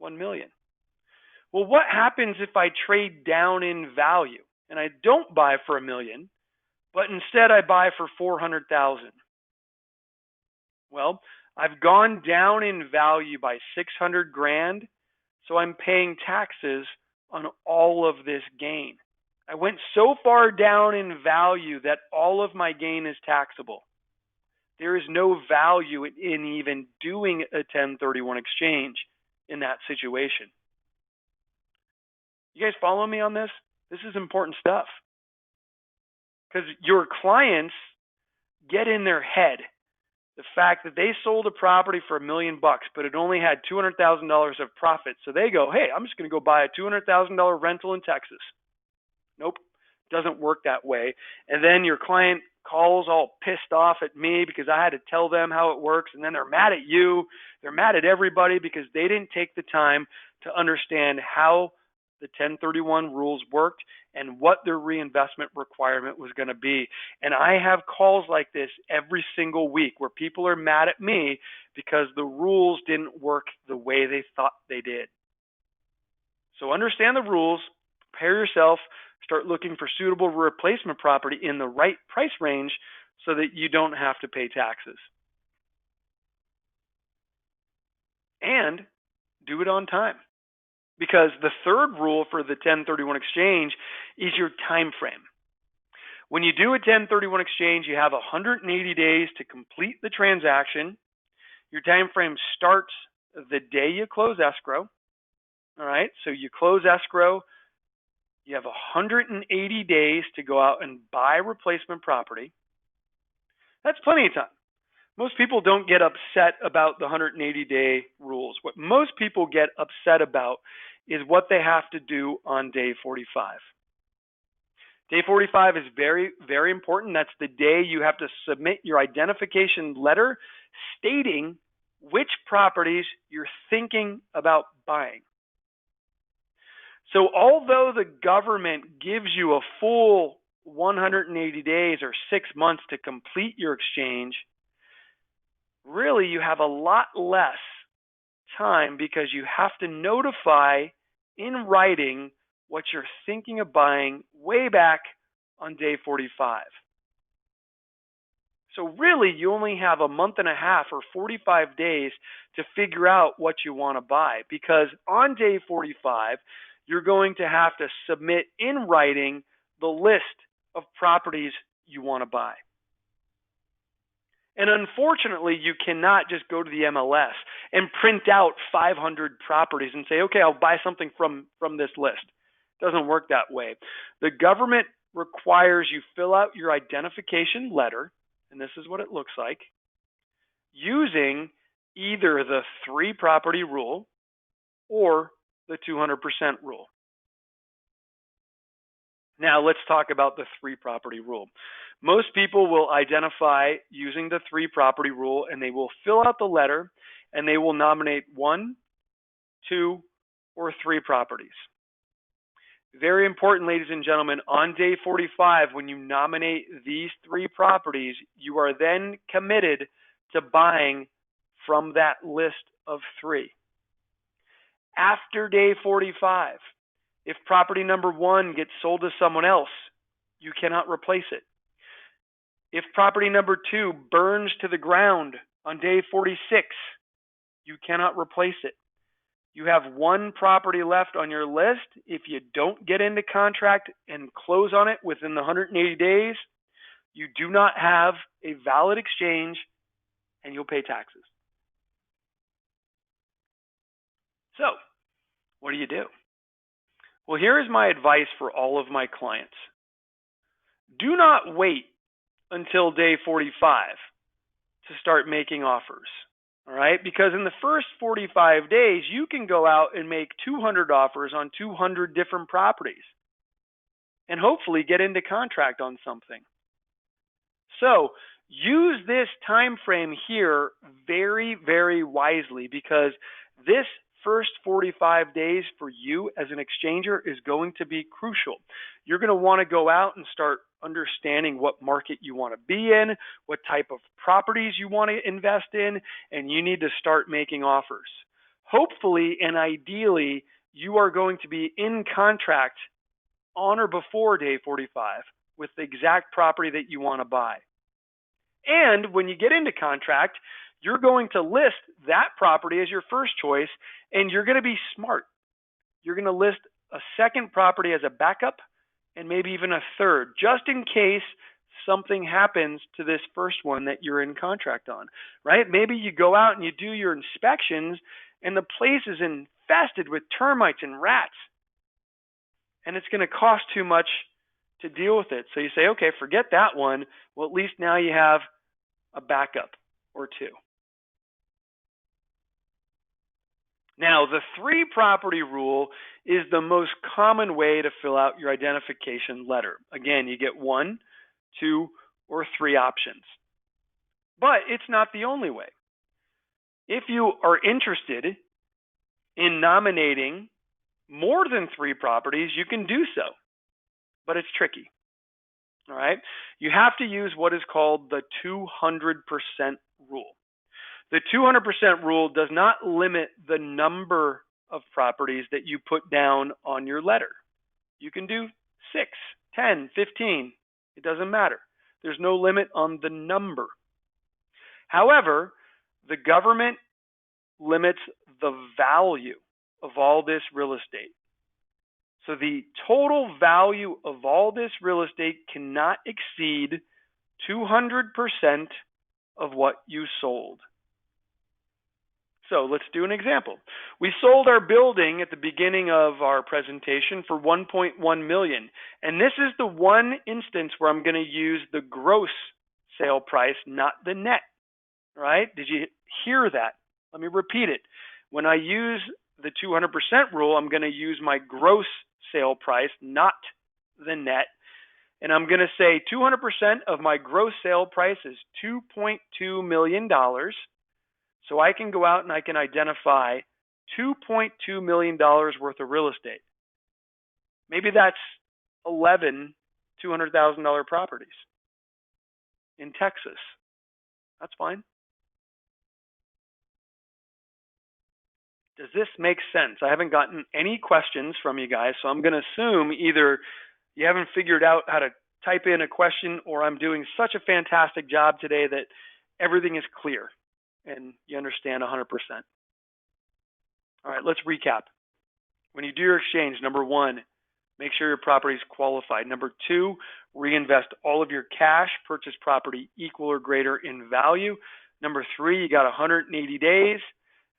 $1 million. Well, what happens if I trade down in value and I don't buy for $1 million, but instead I buy for $400,000? Well, I've gone down in value by $600,000, so I'm paying taxes on all of this gain. I went so far down in value that all of my gain is taxable. There is no value in even doing a 1031 exchange in that situation. You guys follow me on this? This is important stuff. Because your clients get in their head the fact that they sold a property for $1 million, but it only had $200,000 of profit. So they go, hey, I'm just going to go buy a $200,000 rental in Texas. Nope, doesn't work that way. And then your client calls all pissed off at me because I had to tell them how it works. And then they're mad at you. They're mad at everybody because they didn't take the time to understand how the 1031 rules worked and what their reinvestment requirement was going to be. And I have calls like this every single week where people are mad at me because the rules didn't work the way they thought they did. So understand the rules, prepare yourself, start looking for suitable replacement property in the right price range so that you don't have to pay taxes. And do it on time. Because the third rule for the 1031 exchange is your time frame. When you do a 1031 exchange, you have 180 days to complete the transaction. Your time frame starts the day you close escrow. All right, so you close escrow. You have 180 days to go out and buy replacement property. That's plenty of time. Most people don't get upset about the 180-day rules. What most people get upset about is what they have to do on day 45. Day 45 is very, very important. That's the day you have to submit your identification letter stating which properties you're thinking about buying. So although the government gives you a full 180 days or 6 months to complete your exchange, really you have a lot less time because you have to notify in writing what you're thinking of buying way back on day 45. So really you only have a month and a half or 45 days to figure out what you want to buy, because on day 45 you're going to have to submit in writing the list of properties you want to buy. And unfortunately, you cannot just go to the MLS and print out 500 properties and say, okay, I'll buy something from this list. It doesn't work that way. The government requires you fill out your identification letter, and this is what it looks like, using either the 3-property rule or the 200% rule. Now let's talk about the 3-property rule. Most people will identify using the 3-property rule, and they will fill out the letter and they will nominate 1, 2, or 3 properties. Very important, ladies and gentlemen, on day 45, when you nominate these 3 properties, you are then committed to buying from that list of 3. After day 45, if property number 1 gets sold to someone else, you cannot replace it. If property number 2 burns to the ground on day 46, you cannot replace it. You have 1 property left on your list. If you don't get into contract and close on it within the 180 days, you do not have a valid exchange and you'll pay taxes. So, what do? Well, here is my advice for all of my clients. Do not wait until day 45 to start making offers. All right? Because in the first 45 days, you can go out and make 200 offers on 200 different properties and hopefully get into contract on something. So use this time frame here very, very wisely, because this first 45 days for you as an exchanger is going to be crucial. You're going to want to go out and start understanding what market you want to be in, what type of properties you want to invest in, and you need to start making offers. Hopefully and ideally, you are going to be in contract on or before day 45 with the exact property that you want to buy. And when you get into contract, you're going to list that property as your first choice, and you're going to be smart. You're going to list a second property as a backup and maybe even a third, just in case something happens to this first one that you're in contract on, right? Maybe you go out and you do your inspections and the place is infested with termites and rats, and it's going to cost too much to deal with it. So you say, okay, forget that one. Well, at least now you have a backup or 2. Now, the 3-property rule is the most common way to fill out your identification letter. Again, you get 1, 2, or 3 options. But it's not the only way. If you are interested in nominating more than 3 properties, you can do so, but it's tricky. All right? You have to use what is called the 200% rule. The 200% rule does not limit the number of properties that you put down on your letter. You can do 6, 10, 15. It doesn't matter. There's no limit on the number. However, the government limits the value of all this real estate. So the total value of all this real estate cannot exceed 200% of what you sold. So let's do an example. We sold our building at the beginning of our presentation for $1.1 million. And this is the one instance where I'm going to use the gross sale price, not the net. Right? Did you hear that? Let me repeat it. When I use the 200% rule, I'm going to use my gross sale price, not the net. And I'm going to say 200% of my gross sale price is $2.2 million. So I can go out and I can identify $2.2 million worth of real estate. Maybe that's 11 $200,000 properties in Texas. That's fine. Does this make sense? I haven't gotten any questions from you guys, so I'm going to assume either you haven't figured out how to type in a question or I'm doing such a fantastic job today that everything is clear and you understand 100%. All right, let's recap. When you do your exchange, number one, make sure your property is qualified. Number two, reinvest all of your cash, purchase property equal or greater in value. Number three, you got 180 days.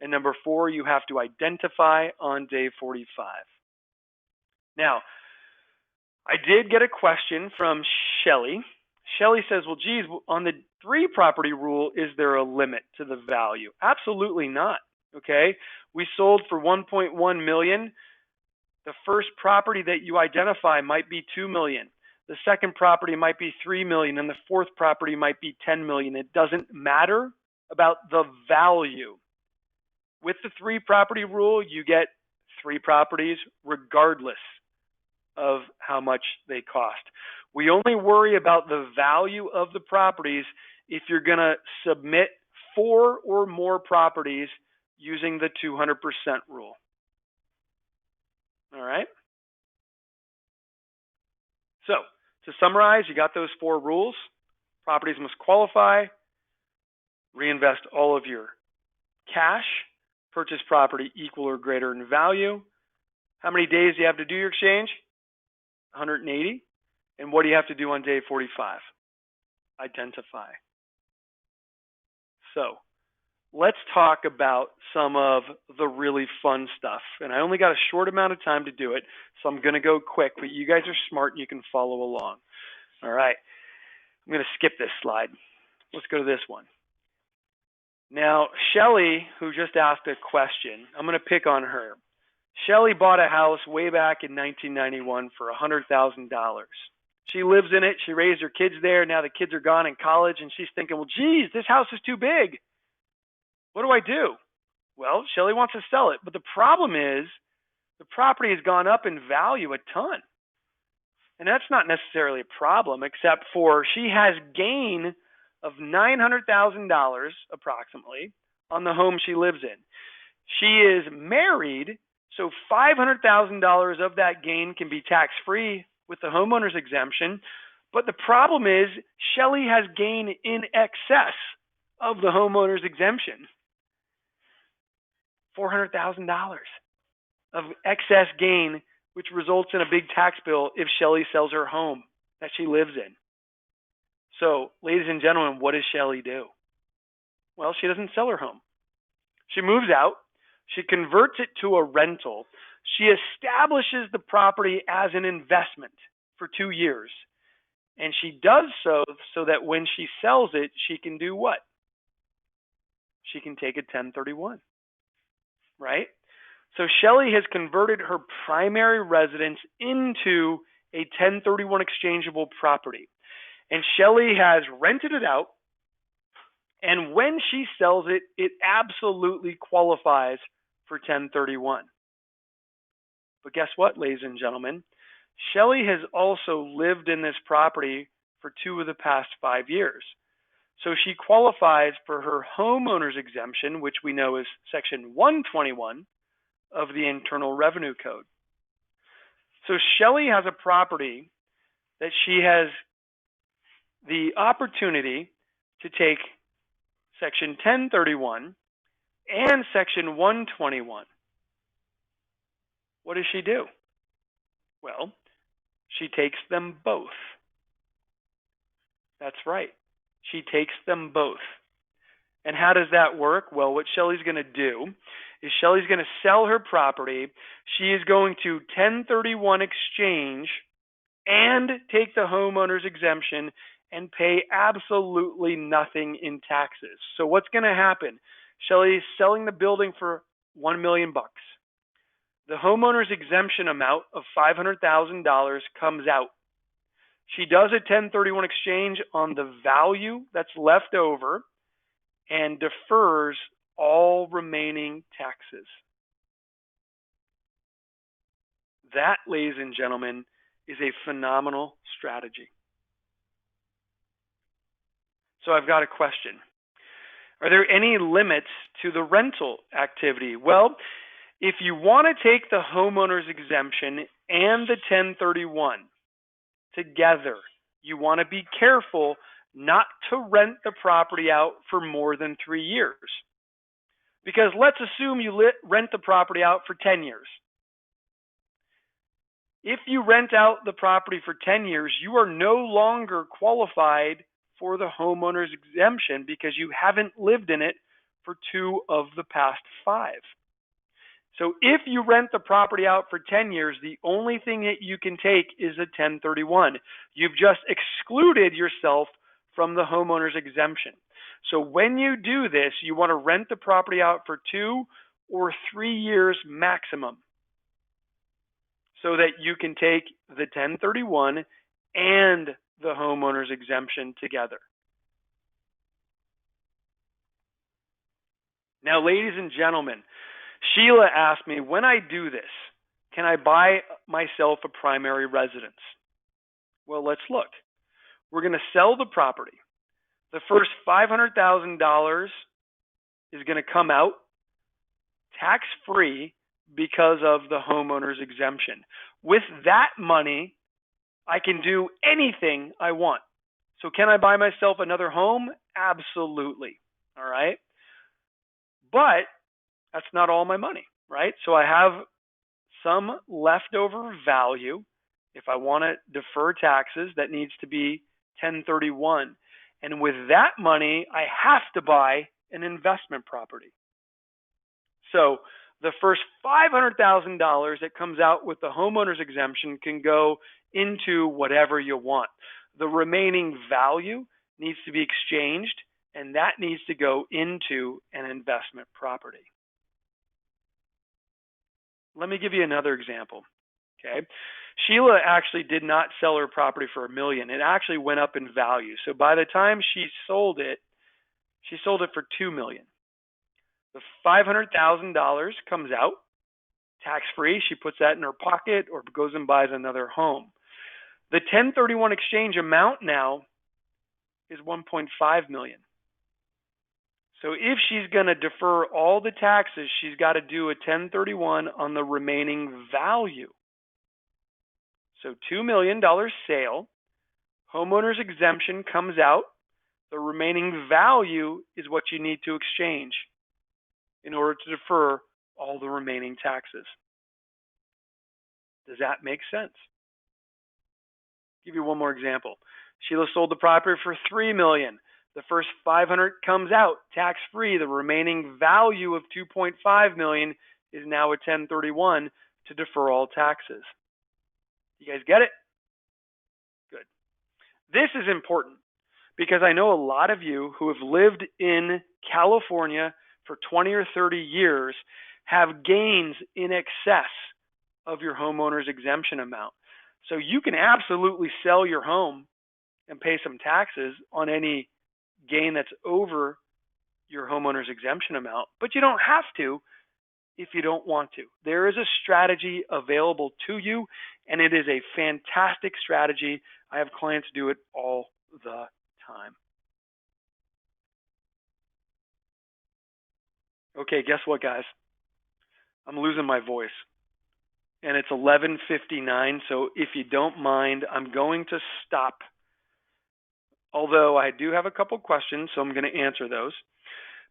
And number four, you have to identify on day 45. Now, I did get a question from Shelly. Shelly says, well, geez, on the 3 property rule, is there a limit to the value? Absolutely not. Okay. We sold for $1.1 million. The first property that you identify might be $2 million. The second property might be $3 million, and the fourth property might be $10 million. It doesn't matter about the value. With the 3 property rule, you get 3 properties regardless of how much they cost. We only worry about the value of the properties if you're going to submit 4 or more properties using the 200% rule. All right? So, to summarize, you got those 4 rules. Properties must qualify, reinvest all of your cash, purchase property equal or greater in value. How many days do you have to do your exchange? 180. And what do you have to do on day 45? Identify. So, let's talk about some of the really fun stuff. And I only got a short amount of time to do it, so I'm going to go quick, but you guys are smart and you can follow along. All right. I'm going to skip this slide. Let's go to this one. Now, Shelly, who just asked a question, I'm going to pick on her. Shelly bought a house way back in 1991 for $100,000. She lives in it. She raised her kids there. Now the kids are gone in college, and she's thinking, well, geez, this house is too big. What do I do? Well, Shelly wants to sell it, but the problem is the property has gone up in value a ton. And that's not necessarily a problem, except for she has gain of $900,000 approximately on the home she lives in. She is married, so $500,000 of that gain can be tax-free with the homeowner's exemption. But the problem is Shelly has gain in excess of the homeowner's exemption. $400,000 of excess gain, which results in a big tax bill if Shelly sells her home that she lives in. So, ladies and gentlemen, what does Shelly do? Well, she doesn't sell her home. She moves out. She converts it to a rental. She establishes the property as an investment for 2 years. And she does so that when she sells it, she can do what? She can take a 1031, right? So Shelly has converted her primary residence into a 1031 exchangeable property. And Shelly has rented it out. And when she sells it, it absolutely qualifies for 1031. But guess what, ladies and gentlemen? Shelly has also lived in this property for 2 of the past 5 years. So she qualifies for her homeowner's exemption, which we know is Section 121 of the Internal Revenue Code. So Shelly has a property that she has the opportunity to take Section 1031 and Section 121. What does she do? Well, she takes them both. That's right. She takes them both. And how does that work? Well, what Shelly's going to do is Shelly's going to sell her property. She is going to 1031 exchange and take the homeowner's exemption and pay absolutely nothing in taxes. So what's going to happen? Shelly is selling the building for $1 million. The homeowner's exemption amount of $500,000 comes out. She does a 1031 exchange on the value that's left over and defers all remaining taxes. That, ladies and gentlemen, is a phenomenal strategy. So I've got a question. Are there any limits to the rental activity? Well, if you want to take the homeowner's exemption and the 1031 together, you want to be careful not to rent the property out for more than 3 years. Because let's assume you rent the property out for 10 years. If you rent out the property for 10 years, you are no longer qualified for the homeowner's exemption because you haven't lived in it for 2 of the past 5. So if you rent the property out for 10 years, the only thing that you can take is a 1031. You've just excluded yourself from the homeowner's exemption. So when you do this, you want to rent the property out for 2 or 3 years maximum so that you can take the 1031 and the homeowner's exemption together. Now, ladies and gentlemen, Sheila asked me, when I do this, can I buy myself a primary residence? Well, let's look. We're going to sell the property. The first $500,000 is going to come out tax-free because of the homeowner's exemption. With that money, I can do anything I want. So can I buy myself another home? Absolutely. All right. But that's not all my money, right? So I have some leftover value. If I want to defer taxes, that needs to be 1031. And with that money, I have to buy an investment property. So the first $500,000 that comes out with the homeowner's exemption can go into whatever you want. The remaining value needs to be exchanged, and that needs to go into an investment property. Let me give you another example. Okay, Sheila actually did not sell her property for $1 million. It actually went up in value. So by the time she sold it for $2 million. The $500,000 comes out tax-free. She puts that in her pocket or goes and buys another home. The 1031 exchange amount now is $1.5 million. So if she's going to defer all the taxes, she's got to do a 1031 on the remaining value. So $2 million sale, homeowner's exemption comes out. The remaining value is what you need to exchange in order to defer all the remaining taxes. Does that make sense? Give you one more example. Sheila sold the property for $3 million. The first $500,000 comes out tax-free. The remaining value of $2.5 million is now a 1031 to defer all taxes. You guys get it? Good. This is important because I know a lot of you who have lived in California for 20 or 30 years have gains in excess of your homeowner's exemption amount. So you can absolutely sell your home and pay some taxes on any gain that's over your homeowner's exemption amount, but you don't have to if you don't want to. There is a strategy available to you, and it is a fantastic strategy. I have clients do it all the time. Okay, guess what, guys? I'm losing my voice. And it's 11:59, so if you don't mind, I'm going to stop. Although I do have a couple questions, so I'm going to answer those.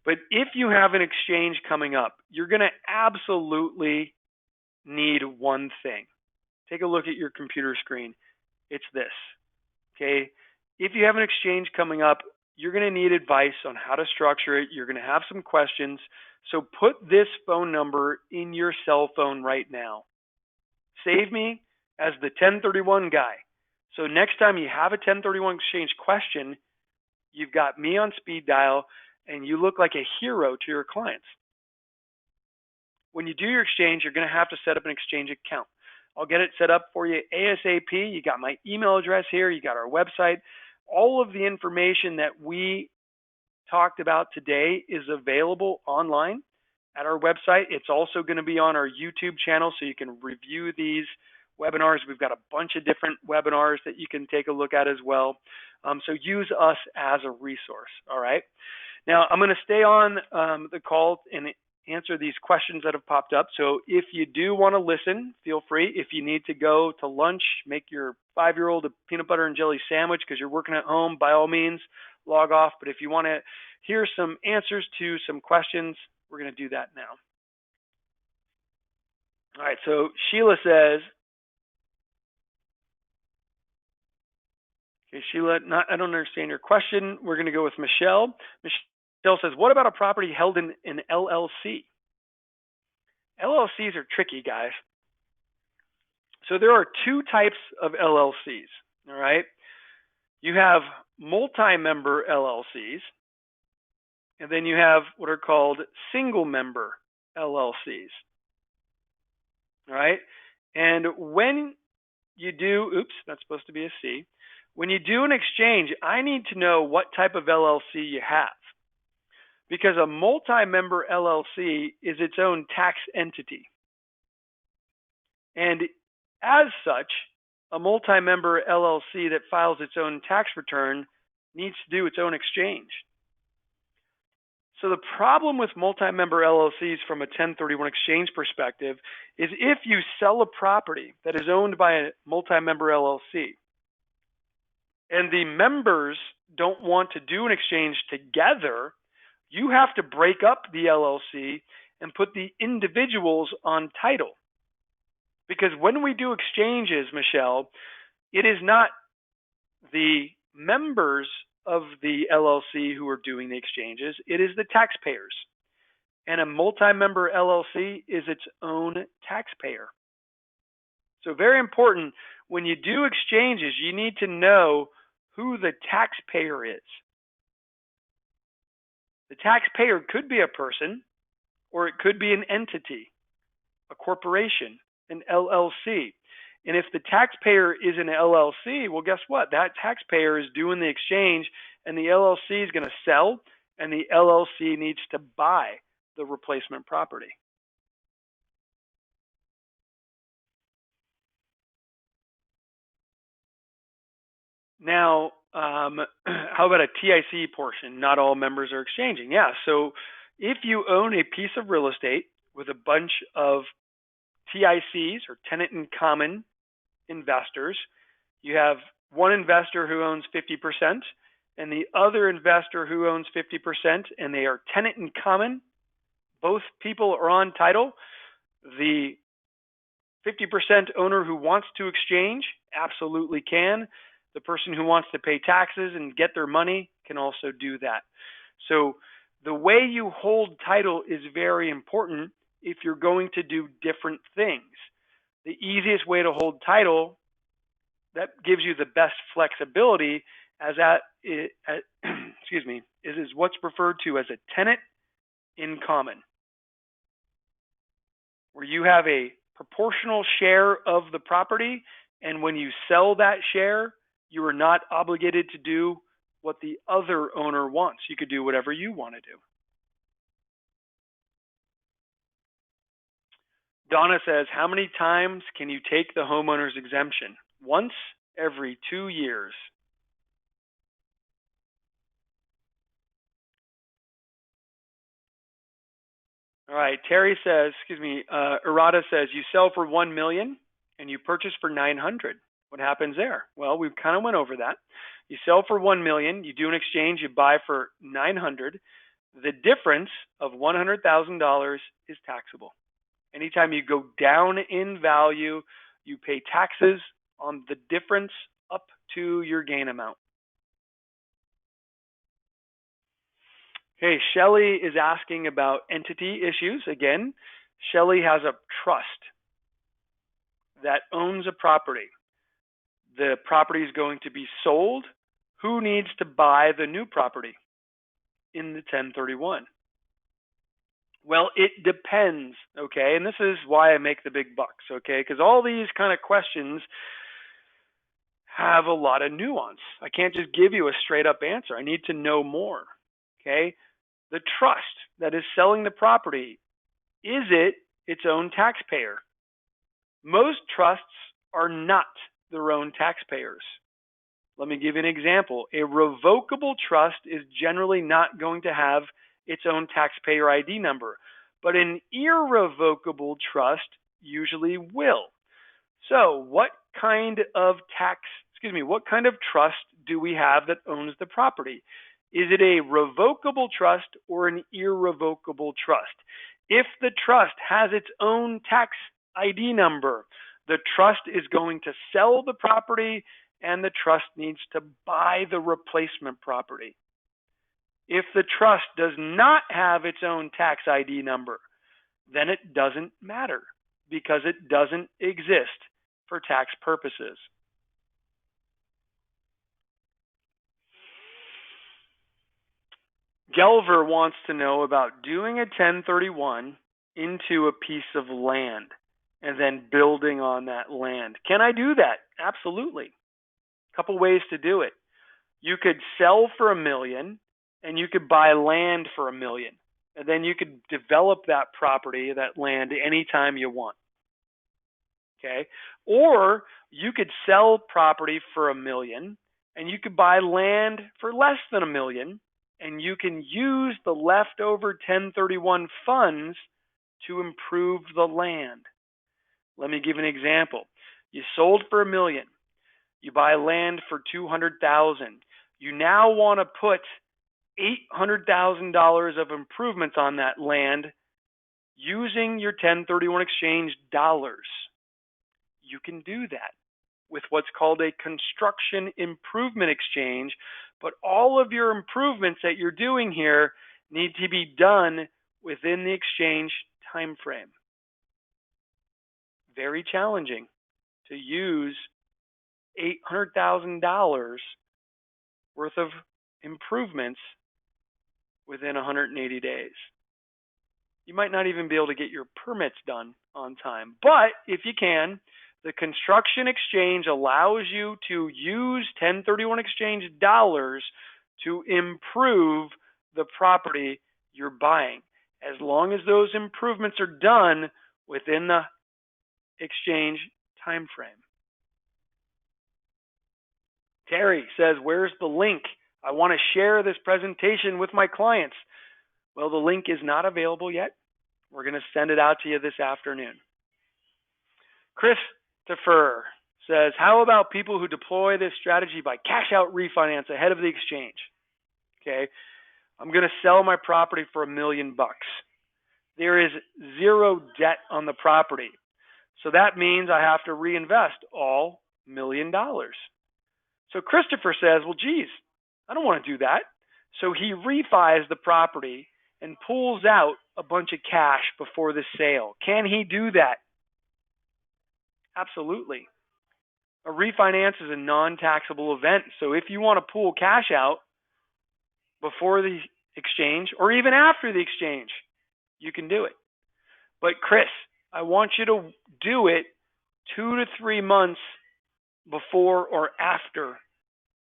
But if you have an exchange coming up, you're going to absolutely need one thing. Take a look at your computer screen. It's this. Okay? If you have an exchange coming up, you're going to need advice on how to structure it. You're going to have some questions. So put this phone number in your cell phone right now. Save me as the 1031 guy. So next time you have a 1031 exchange question, you've got me on speed dial and you look like a hero to your clients. When you do your exchange, you're going to have to set up an exchange account. I'll get it set up for you ASAP. You got my email address here. You got our website. All of the information that we talked about today is available online at our website. It's also going to be on our YouTube channel, so you can review these webinars. We've got a bunch of different webinars that you can take a look at as well. So use us as a resource. All right. Now I'm going to stay on the call and answer these questions that have popped up. So if you do want to listen, feel free. If you need to go to lunch, make your 5-year-old a peanut butter and jelly sandwich because you're working at home, by all means, log off. But if you want to hear some answers to some questions, we're going to do that now. All right, so Sheila says, okay, Sheila, I don't understand your question. We're going to go with Michelle. Michelle says, what about a property held in an LLC? LLCs are tricky, guys. So there are two types of LLCs, all right? You have multi-member LLCs, and then you have what are called single-member LLCs, all right? And when you do, oops, that's supposed to be a C. When you do an exchange, I need to know what type of LLC you have, because a multi-member LLC is its own tax entity. And as such, a multi-member LLC that files its own tax return needs to do its own exchange. So the problem with multi-member LLCs from a 1031 exchange perspective is if you sell a property that is owned by a multi-member LLC and the members don't want to do an exchange together, you have to break up the LLC and put the individuals on title. Because when we do exchanges, Michelle, it is not the members of the LLC who are doing the exchanges, it is the taxpayers. And a multi-member LLC is its own taxpayer. So very important, when you do exchanges, you need to know who the taxpayer is. The taxpayer could be a person, or it could be an entity, a corporation, an LLC. And if the taxpayer is an LLC, well, guess what? That taxpayer is doing the exchange, and the LLC is going to sell, and the LLC needs to buy the replacement property. Now, how about a TIC portion? Not all members are exchanging. Yeah, so if you own a piece of real estate with a bunch of TICs, or tenant in common investors, you have one investor who owns 50% and the other investor who owns 50%, and they are tenant in common. Both people are on title. The 50% owner who wants to exchange absolutely can. The person who wants to pay taxes and get their money can also do that. So the way you hold title is very important if you're going to do different things. The easiest way to hold title that gives you the best flexibility is what's referred to as a tenant in common, where you have a proportional share of the property, and when you sell that share, you are not obligated to do what the other owner wants. You could do whatever you want to do. Donna says, how many times can you take the homeowner's exemption? Once every 2 years. All right, Terry says, Errata says, you sell for $1 million and you purchase for $900. What happens there? Well, we kind of went over that. You sell for $1 million, you do an exchange, you buy for $900. The difference of $100,000 is taxable. Anytime you go down in value, you pay taxes on the difference up to your gain amount. Hey, Shelley is asking about entity issues. Again, Shelley has a trust that owns a property. The property is going to be sold. Who needs to buy the new property in the 1031? Well, it depends, okay? And this is why I make the big bucks, okay? Because all these kind of questions have a lot of nuance. I can't just give you a straight up answer. I need to know more, okay? The trust that is selling the property, is it its own taxpayer? Most trusts are not their own taxpayers. Let me give you an example. A revocable trust is generally not going to have its own taxpayer ID number, but an irrevocable trust usually will. So what kind of trust do we have that owns the property? Is it a revocable trust or an irrevocable trust? If the trust has its own tax ID number, the trust is going to sell the property and the trust needs to buy the replacement property. If the trust does not have its own tax ID number, then it doesn't matter because it doesn't exist for tax purposes. Gelver wants to know about doing a 1031 into a piece of land and then building on that land. Can I do that? Absolutely. A couple ways to do it. You could sell for $1 million and you could buy land for $1 million. And then you could develop that property, that land, anytime you want. Okay? Or you could sell property for $1 million and you could buy land for less than $1 million, and you can use the leftover 1031 funds to improve the land. Let me give an example. You sold for $1 million. You buy land for $200,000. You now want to put $800,000 of improvements on that land using your 1031 exchange dollars. You can do that with what's called a construction improvement exchange, but all of your improvements that you're doing here need to be done within the exchange time frame. Very challenging to use $800,000 worth of improvements within 180 days. You might not even be able to get your permits done on time, but if you can, the construction exchange allows you to use 1031 exchange dollars to improve the property you're buying, as long as those improvements are done within the exchange time frame. Terry says, where's the link? I want to share this presentation with my clients. Well, the link is not available yet. We're going to send it out to you this afternoon. Christopher says, how about people who deploy this strategy by cash out refinance ahead of the exchange? Okay, I'm going to sell my property for $1 million. There is zero debt on the property. So that means I have to reinvest all $1 million. So Christopher says, well, geez, I don't want to do that. So he refis the property and pulls out a bunch of cash before the sale. Can he do that? Absolutely. A refinance is a non-taxable event. So if you want to pull cash out before the exchange or even after the exchange, you can do it. But Chris, I want you to do it 2 to 3 months before or after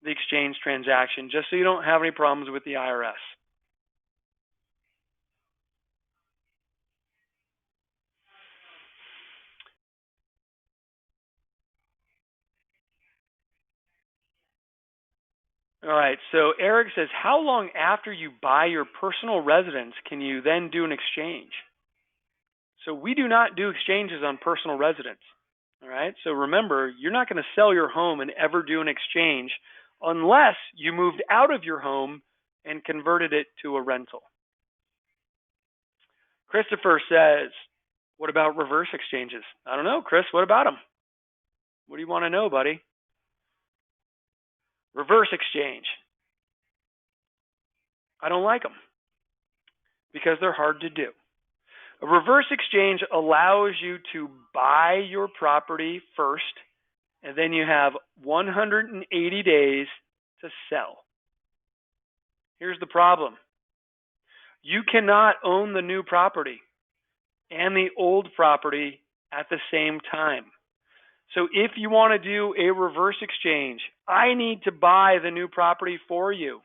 the exchange transaction, just so you don't have any problems with the IRS. All right, so Eric says, how long after you buy your personal residence can you then do an exchange? So we do not do exchanges on personal residence. All right, so remember, you're not going to sell your home and ever do an exchange unless you moved out of your home and converted it to a rental. Christopher says, what about reverse exchanges? I don't know, Chris, what about them? What do you want to know, buddy? Reverse exchange. I don't like them. because they're hard to do. A reverse exchange allows you to buy your property first, and then you have 180 days to sell. Here's the problem. You cannot own the new property and the old property at the same time. So if you want to do a reverse exchange, I need to buy the new property for you.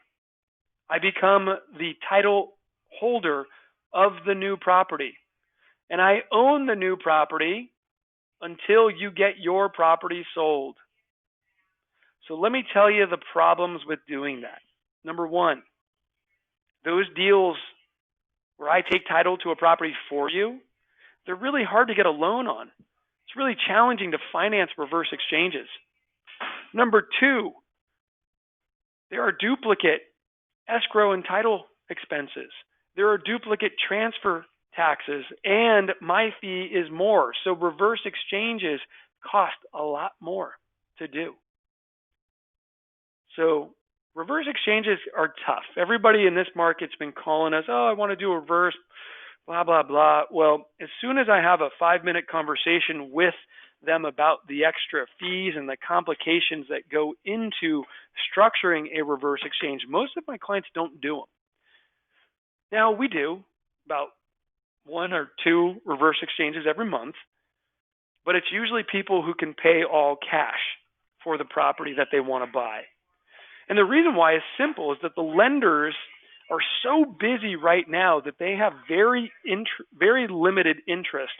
I become the title holder of the new property, and I own the new property until you get your property sold. So let me tell you the problems with doing that. Number one, those deals where I take title to a property for you, they're really hard to get a loan on. It's really challenging to finance reverse exchanges. Number two, there are duplicate escrow and title expenses. There are duplicate transfer taxes, and my fee is more. So reverse exchanges cost a lot more to do. So reverse exchanges are tough. Everybody in this market's been calling us, oh, I want to do a reverse, blah, blah, blah. Well, as soon as I have a 5-minute conversation with them about the extra fees and the complications that go into structuring a reverse exchange, most of my clients don't do them. Now, we do about 1 or 2 reverse exchanges every month, but it's usually people who can pay all cash for the property that they want to buy. And the reason why is simple, is that the lenders are so busy right now that they have very limited interest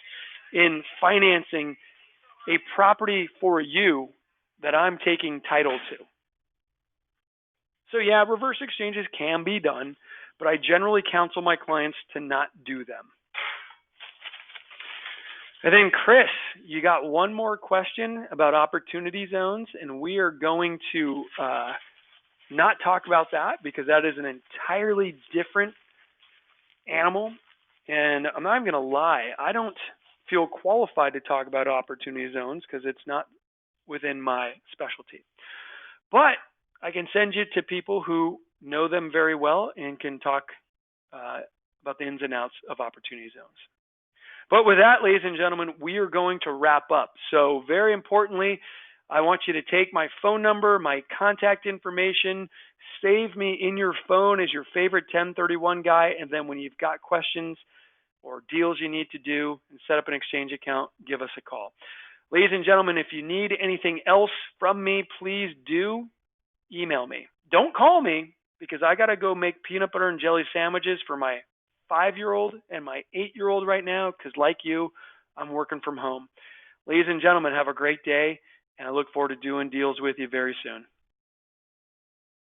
in financing a property for you that I'm taking title to. So yeah, reverse exchanges can be done, but I generally counsel my clients to not do them. And then Chris, you got one more question about opportunity zones, and we are going to not talk about that because that is an entirely different animal. And I'm not even going to lie, I don't feel qualified to talk about opportunity zones because it's not within my specialty. But I can send you to people who know them very well and can talk about the ins and outs of opportunity zones. But with that, ladies and gentlemen, we are going to wrap up. So very importantly, I want you to take my phone number, my contact information, save me in your phone as your favorite 1031 guy, and then when you've got questions or deals you need to do and set up an exchange account, give us a call. Ladies and gentlemen, if you need anything else from me, please do email me. Don't call me because I got to go make peanut butter and jelly sandwiches for my 5-year-old and my 8-year-old right now because like you, I'm working from home. Ladies and gentlemen, have a great day, and I look forward to doing deals with you very soon.